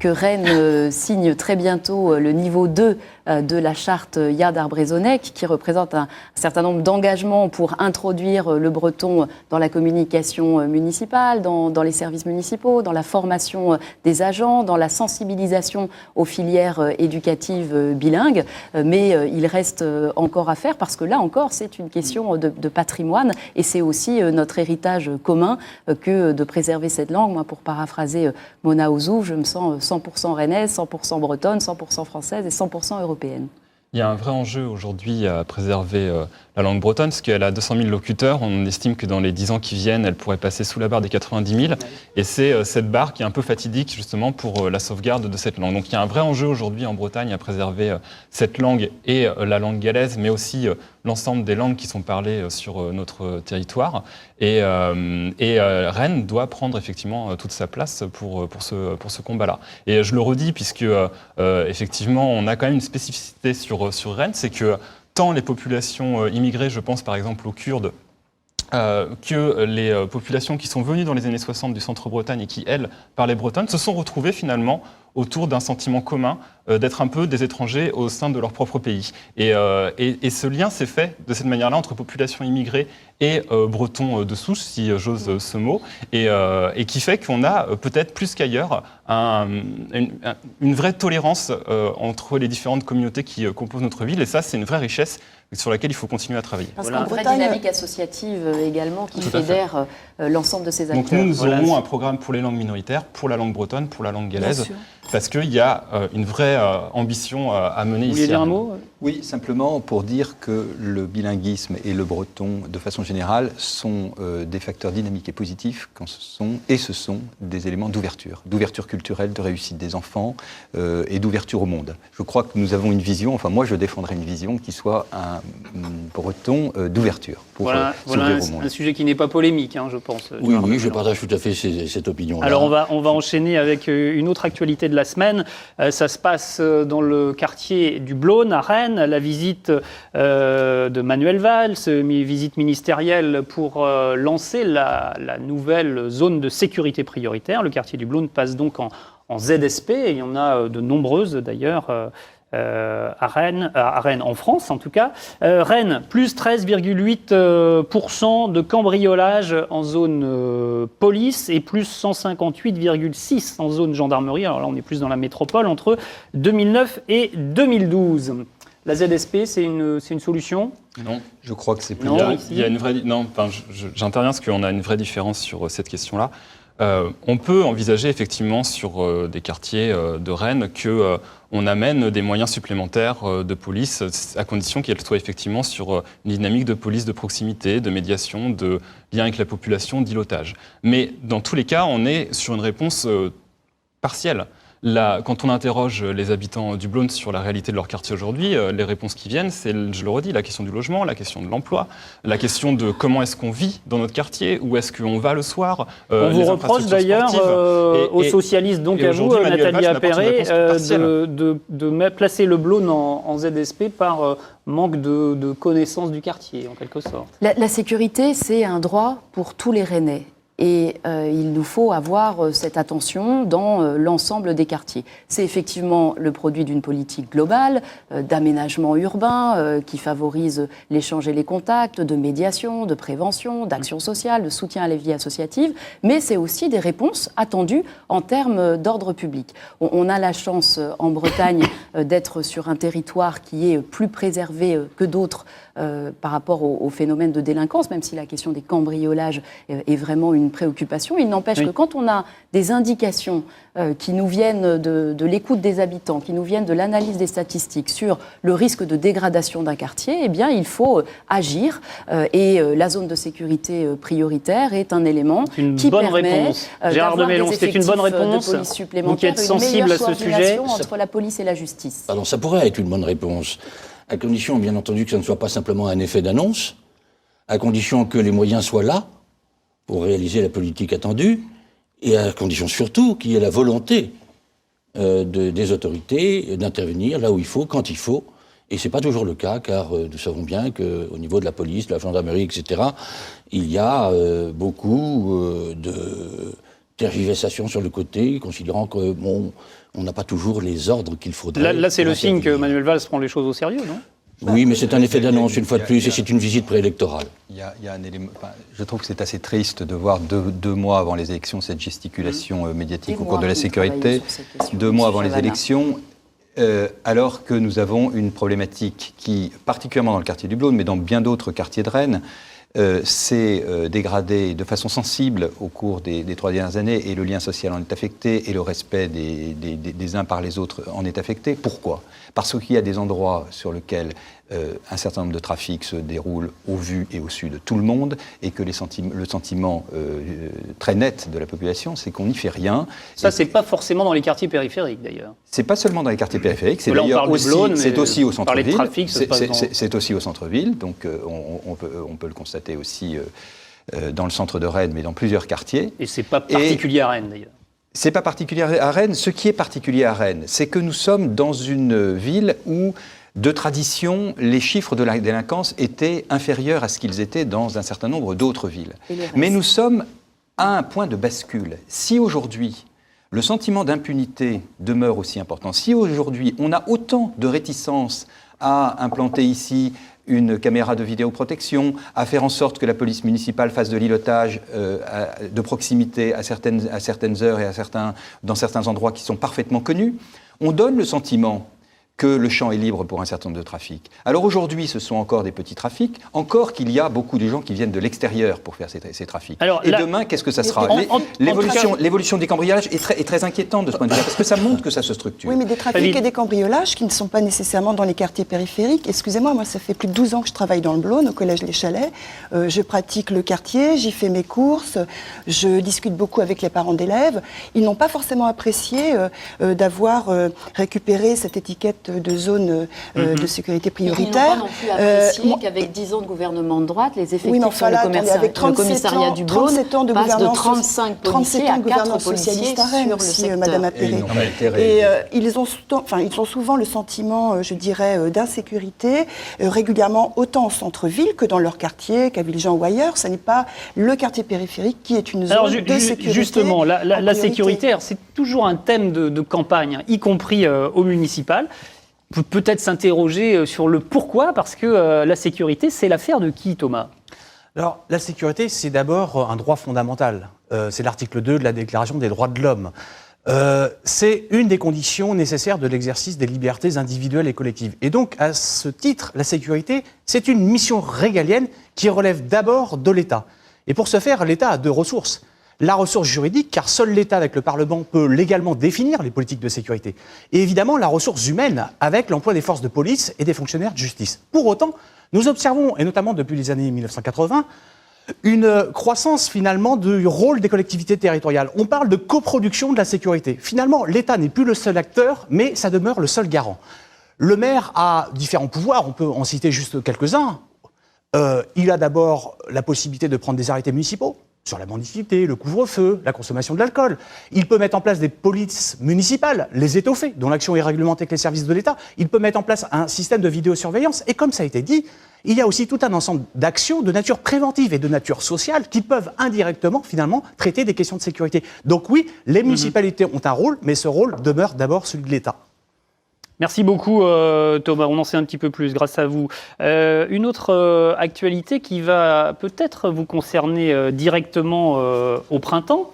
que Rennes signe très bientôt le niveau 2 de la charte Yad Arbrezonec, qui représente un certain nombre d'engagements pour introduire le breton dans la communication municipale, dans les services municipaux, dans la formation des agents, dans la sensibilisation aux filières éducatives bilingues. Mais il reste encore à faire parce que là encore, c'est une question de patrimoine et c'est aussi notre héritage commun que de préserver cette langue. Moi, pour paraphraser Mona Ozouf, je me sens 100% rennaise, 100% bretonne, 100% française et 100% européenne. Il y a un vrai enjeu aujourd'hui à préserver la langue bretonne, parce qu'elle a 200 000 locuteurs. On estime que dans les 10 ans qui viennent, elle pourrait passer sous la barre des 90 000. Et c'est cette barre qui est un peu fatidique, justement, pour la sauvegarde de cette langue. Donc il y a un vrai enjeu aujourd'hui en Bretagne à préserver cette langue et la langue galaise, mais aussi l'ensemble des langues qui sont parlées sur notre territoire. Et Rennes doit prendre effectivement toute sa place pour ce combat-là. Et je le redis, puisque effectivement, on a quand même une spécificité sur Rennes, c'est que tant les populations immigrées, je pense par exemple aux Kurdes, que les populations qui sont venues dans les années 60 du centre-Bretagne et qui, elles, parlaient bretonne, se sont retrouvées finalement autour d'un sentiment commun d'être un peu des étrangers au sein de leur propre pays. Et ce lien s'est fait de cette manière-là entre population immigrée et bretons de souche, si j'ose ce mot, et qui fait qu'on a peut-être plus qu'ailleurs une vraie tolérance entre les différentes communautés qui composent notre ville. Et ça, c'est une vraie richesse sur laquelle il faut continuer à travailler. Parce qu'en Bretagne, une dynamique associative également qui fédère l'ensemble de ces acteurs. Donc nous aurons un programme pour les langues minoritaires, pour la langue bretonne, pour la langue galaise, parce qu'il y a une vraie ambition à mener ici. Vous voulez dire un mot ? Oui, simplement pour dire que le bilinguisme et le breton, de façon générale, sont des facteurs dynamiques et positifs quand ce sont des éléments d'ouverture culturelle, de réussite des enfants et d'ouverture au monde. Je crois que nous avons une vision, enfin moi je défendrai une vision qui soit un breton d'ouverture pour s'ouvrir au monde. Un sujet qui n'est pas polémique, je pense. Oui, je partage tout à fait cette opinion-là. Alors on va enchaîner avec une autre actualité de la semaine. Ça se passe dans le quartier du Blône à Rennes. La visite de Manuel Valls, visite ministérielle pour lancer la nouvelle zone de sécurité prioritaire. Le quartier du Blône passe donc en ZSP, et il y en a de nombreuses d'ailleurs à Rennes, en France en tout cas. Rennes, plus 13,8% de cambriolage en zone police et plus 158,6% en zone gendarmerie. Alors là, on est plus dans la métropole entre 2009 et 2012. La ZSP, c'est une solution ? Non. Je crois que c'est plus... Il y a une vraie... Non, j'interviens parce qu'on a une vraie différence sur cette question-là. On peut envisager effectivement sur des quartiers de Rennes qu'on amène des moyens supplémentaires de police, à condition qu'elles soient effectivement sur une dynamique de police de proximité, de médiation, de lien avec la population, d'îlotage. Mais dans tous les cas, on est sur une réponse partielle. Quand on interroge les habitants du Blône sur la réalité de leur quartier aujourd'hui, les réponses qui viennent, c'est, je le redis, la question du logement, la question de l'emploi, la question de comment est-ce qu'on vit dans notre quartier, où est-ce qu'on va le soir. On vous reproche d'ailleurs aux socialistes, donc à vous, Nathalie Appéré, de placer le Blône en ZSP par manque de connaissance du quartier, en quelque sorte. La sécurité, c'est un droit pour tous les Rennais. Et il nous faut avoir cette attention dans l'ensemble des quartiers. C'est effectivement le produit d'une politique globale, d'aménagement urbain qui favorise l'échange et les contacts, de médiation, de prévention, d'action sociale, de soutien à la vie associative, mais c'est aussi des réponses attendues en termes d'ordre public. On a la chance en Bretagne d'être sur un territoire qui est plus préservé que d'autres par rapport au phénomène de délinquance, même si la question des cambriolages est vraiment une préoccupation. Il n'empêche que quand on a des indications qui nous viennent de l'écoute des habitants, qui nous viennent de l'analyse des statistiques sur le risque de dégradation d'un quartier, eh bien, il faut agir. Et la zone de sécurité prioritaire est un élément qui permet Gérard de Mélon, c'était une bonne réponse. De police supplémentaire, vous qui êtes sensible à ce sujet. Entre la police et la justice. Pardon, ça pourrait être une bonne réponse, à condition, bien entendu, que ça ne soit pas simplement un effet d'annonce, à condition que les moyens soient là pour réaliser la politique attendue, et à condition surtout qu'il y ait la volonté des autorités d'intervenir là où il faut, quand il faut. Et ce n'est pas toujours le cas, car nous savons bien qu'au niveau de la police, de la gendarmerie, etc., il y a beaucoup de tergiversations sur le côté, considérant que on n'a pas toujours les ordres qu'il faudrait. Là c'est le signe que Manuel Valls prend les choses au sérieux, non ? Oui, mais c'est un effet d'annonce, une fois de plus, et c'est une visite préélectorale. Il y a un élément. Je trouve que c'est assez triste de voir deux mois avant les élections cette gesticulation médiatique au cours de la sécurité. 2 mois avant les élections, alors que nous avons une problématique qui, particulièrement dans le quartier du Blône, mais dans bien d'autres quartiers de Rennes, s'est dégradée de façon sensible au cours des 3 dernières années, et le lien social en est affecté, et le respect des uns par les autres en est affecté. Pourquoi ? Parce qu'il y a des endroits sur lesquels un certain nombre de trafics se déroulent au vu et au su de tout le monde, et que le sentiment très net de la population, c'est qu'on n'y fait rien. Ça, c'est pas forcément dans les quartiers périphériques, d'ailleurs. C'est pas seulement dans les quartiers périphériques, c'est d'ailleurs aussi au centre-ville. C'est aussi au centre-ville, donc on peut le constater aussi dans le centre de Rennes, mais dans plusieurs quartiers. Et c'est pas particulier à Rennes, d'ailleurs. C'est pas particulier à Rennes. Ce qui est particulier à Rennes, c'est que nous sommes dans une ville où, de tradition, les chiffres de la délinquance étaient inférieurs à ce qu'ils étaient dans un certain nombre d'autres villes. Mais nous sommes à un point de bascule. Si aujourd'hui, le sentiment d'impunité demeure aussi important, si aujourd'hui, on a autant de réticence à implanter ici une caméra de vidéoprotection, à faire en sorte que la police municipale fasse de l'îlotage de proximité à certaines heures et dans certains endroits qui sont parfaitement connus, on donne le sentiment que le champ est libre pour un certain nombre de trafics. Alors aujourd'hui, ce sont encore des petits trafics, encore qu'il y a beaucoup de gens qui viennent de l'extérieur pour faire ces trafics. Alors, demain, qu'est-ce que ça sera ? L'évolution des cambriolages est très inquiétante de ce point de vue, parce que ça montre que ça se structure. Oui, mais des trafics et des cambriolages qui ne sont pas nécessairement dans les quartiers périphériques. Excusez-moi, moi, ça fait plus de 12 ans que je travaille dans le Blône, au collège Les Chalets. Je pratique le quartier, j'y fais mes courses, je discute beaucoup avec les parents d'élèves. Ils n'ont pas forcément apprécié d'avoir récupéré cette étiquette de zone de sécurité prioritaire. Ils n'ont pas non plus apprécié qu'avec 10 ans de gouvernement de droite, les effectifs sur le commissariat du Blône passent de 35 policiers à 4 policiers à Rennes aussi, Madame Appéré. Et ils ont souvent le sentiment, je dirais, d'insécurité, régulièrement autant en centre-ville que dans leur quartier, qu'à Villejean ou ailleurs. Ce n'est pas le quartier périphérique qui est une zone de sécurité. Justement, la sécurité, c'est toujours un thème de campagne, y compris au municipal. On peut peut-être s'interroger sur le pourquoi, parce que la sécurité, c'est l'affaire de qui, Thomas ? Alors, la sécurité, c'est d'abord un droit fondamental. C'est l'article 2 de la Déclaration des droits de l'homme. C'est une des conditions nécessaires de l'exercice des libertés individuelles et collectives. Et donc, à ce titre, la sécurité, c'est une mission régalienne qui relève d'abord de l'État. Et pour ce faire, l'État a 2 ressources. La ressource juridique, car seul l'État avec le Parlement peut légalement définir les politiques de sécurité. Et évidemment, la ressource humaine, avec l'emploi des forces de police et des fonctionnaires de justice. Pour autant, nous observons, et notamment depuis les années 1980, une croissance finalement du rôle des collectivités territoriales. On parle de coproduction de la sécurité. Finalement, l'État n'est plus le seul acteur, mais ça demeure le seul garant. Le maire a différents pouvoirs, on peut en citer juste quelques-uns. Il a d'abord la possibilité de prendre des arrêtés municipaux sur la mendicité, le couvre-feu, la consommation de l'alcool. Il peut mettre en place des polices municipales, les étoffer, dont l'action est réglementée avec les services de l'État. Il peut mettre en place un système de vidéosurveillance. Et comme ça a été dit, il y a aussi tout un ensemble d'actions de nature préventive et de nature sociale qui peuvent indirectement, finalement, traiter des questions de sécurité. Donc oui, les municipalités ont un rôle, mais ce rôle demeure d'abord celui de l'État. Merci beaucoup Thomas, on en sait un petit peu plus grâce à vous. Une autre actualité qui va peut-être vous concerner directement au printemps,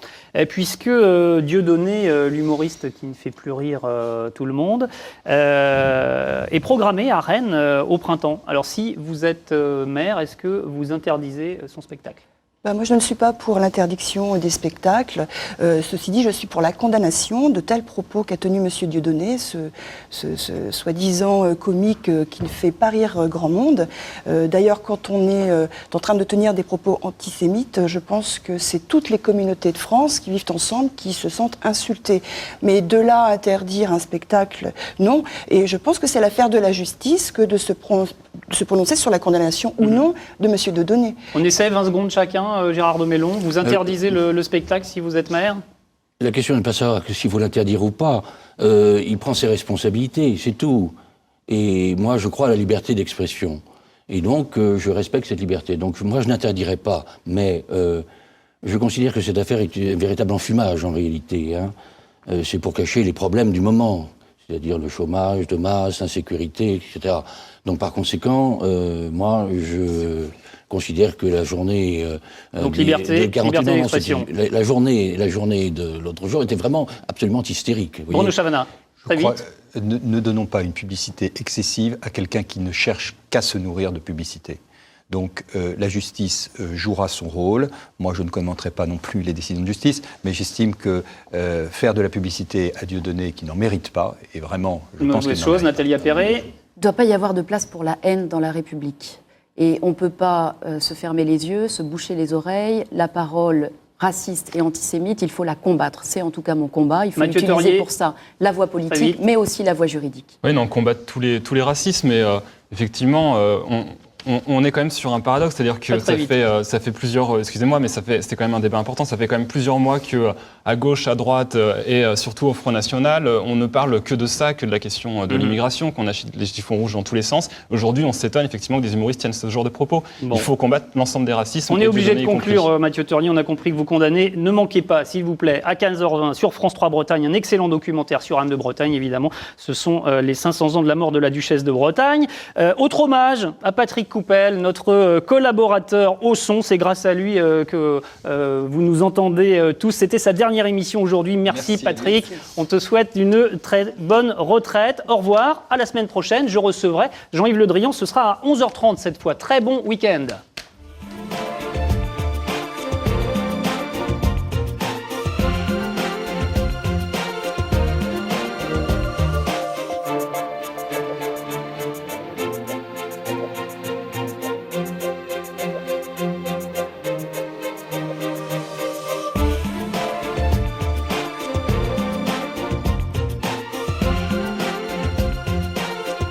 puisque Dieudonné, l'humoriste qui ne fait plus rire tout le monde, est programmé à Rennes au printemps. Alors si vous êtes maire, est-ce que vous interdisez son spectacle ? Moi, je ne suis pas pour l'interdiction des spectacles. Ceci dit, je suis pour la condamnation de tels propos qu'a tenu M. Dieudonné, ce soi-disant comique qui ne fait pas rire grand monde. D'ailleurs, quand on est en train de tenir des propos antisémites, je pense que c'est toutes les communautés de France qui vivent ensemble qui se sentent insultées. Mais de là à interdire un spectacle, non. Et je pense que c'est l'affaire de la justice que de se prononcer sur la condamnation ou non de M. Dieudonné. On essaie 20 secondes chacun. Gérard de Mélon, vous interdisez le spectacle si vous êtes maire ? La question n'est pas savoir s'il faut l'interdire ou pas. Il prend ses responsabilités, c'est tout. Et moi, je crois à la liberté d'expression. Et donc, je respecte cette liberté. Donc, moi, je n'interdirai pas. Mais je considère que cette affaire est un véritable enfumage, en réalité. C'est pour cacher les problèmes du moment. C'est-à-dire le chômage de masse, l'insécurité, etc. Donc, par conséquent, moi, je considère que la journée donc liberté d'expression. La journée de l'autre jour était vraiment absolument hystérique. Bruno Chavana, très vite. Ne donnons pas une publicité excessive à quelqu'un qui ne cherche qu'à se nourrir de publicité. Donc la justice jouera son rôle. Moi, je ne commenterai pas non plus les décisions de justice, mais j'estime que faire de la publicité à Dieudonné qui n'en mérite pas, et vraiment, je pense que chose, Nathalie Appéré. Il ne doit pas y avoir de place pour la haine dans la République. Et on ne peut pas se fermer les yeux, se boucher les oreilles. La parole raciste et antisémite, il faut la combattre. C'est en tout cas mon combat. Il faut utiliser pour ça la voie politique, mais aussi la voie juridique. Oui, on combat tous les racismes, mais effectivement, on est quand même sur un paradoxe, c'est-à-dire que ça fait plusieurs, excusez-moi, mais c'était quand même un débat important, ça fait quand même plusieurs mois qu'à gauche, à droite et surtout au Front National, on ne parle que de ça, que de la question de l'immigration, qu'on agite les chiffons rouges dans tous les sens. Aujourd'hui, on s'étonne effectivement que des humoristes tiennent ce genre de propos. Bon. Il faut combattre l'ensemble des racismes. On est obligé de conclure, Mathieu Teurlier, on a compris que vous condamnez. Ne manquez pas, s'il vous plaît, à 15h20 sur France 3 Bretagne, un excellent documentaire sur Anne de Bretagne, évidemment. Ce sont les 500 ans de la mort de la duchesse de Bretagne. Autre hommage à Patrick Coupel, notre collaborateur au son. C'est grâce à lui que vous nous entendez tous. C'était sa dernière émission aujourd'hui. Merci Patrick. On te souhaite une très bonne retraite. Au revoir. À la semaine prochaine. Je recevrai Jean-Yves Le Drian. Ce sera à 11h30 cette fois. Très bon week-end.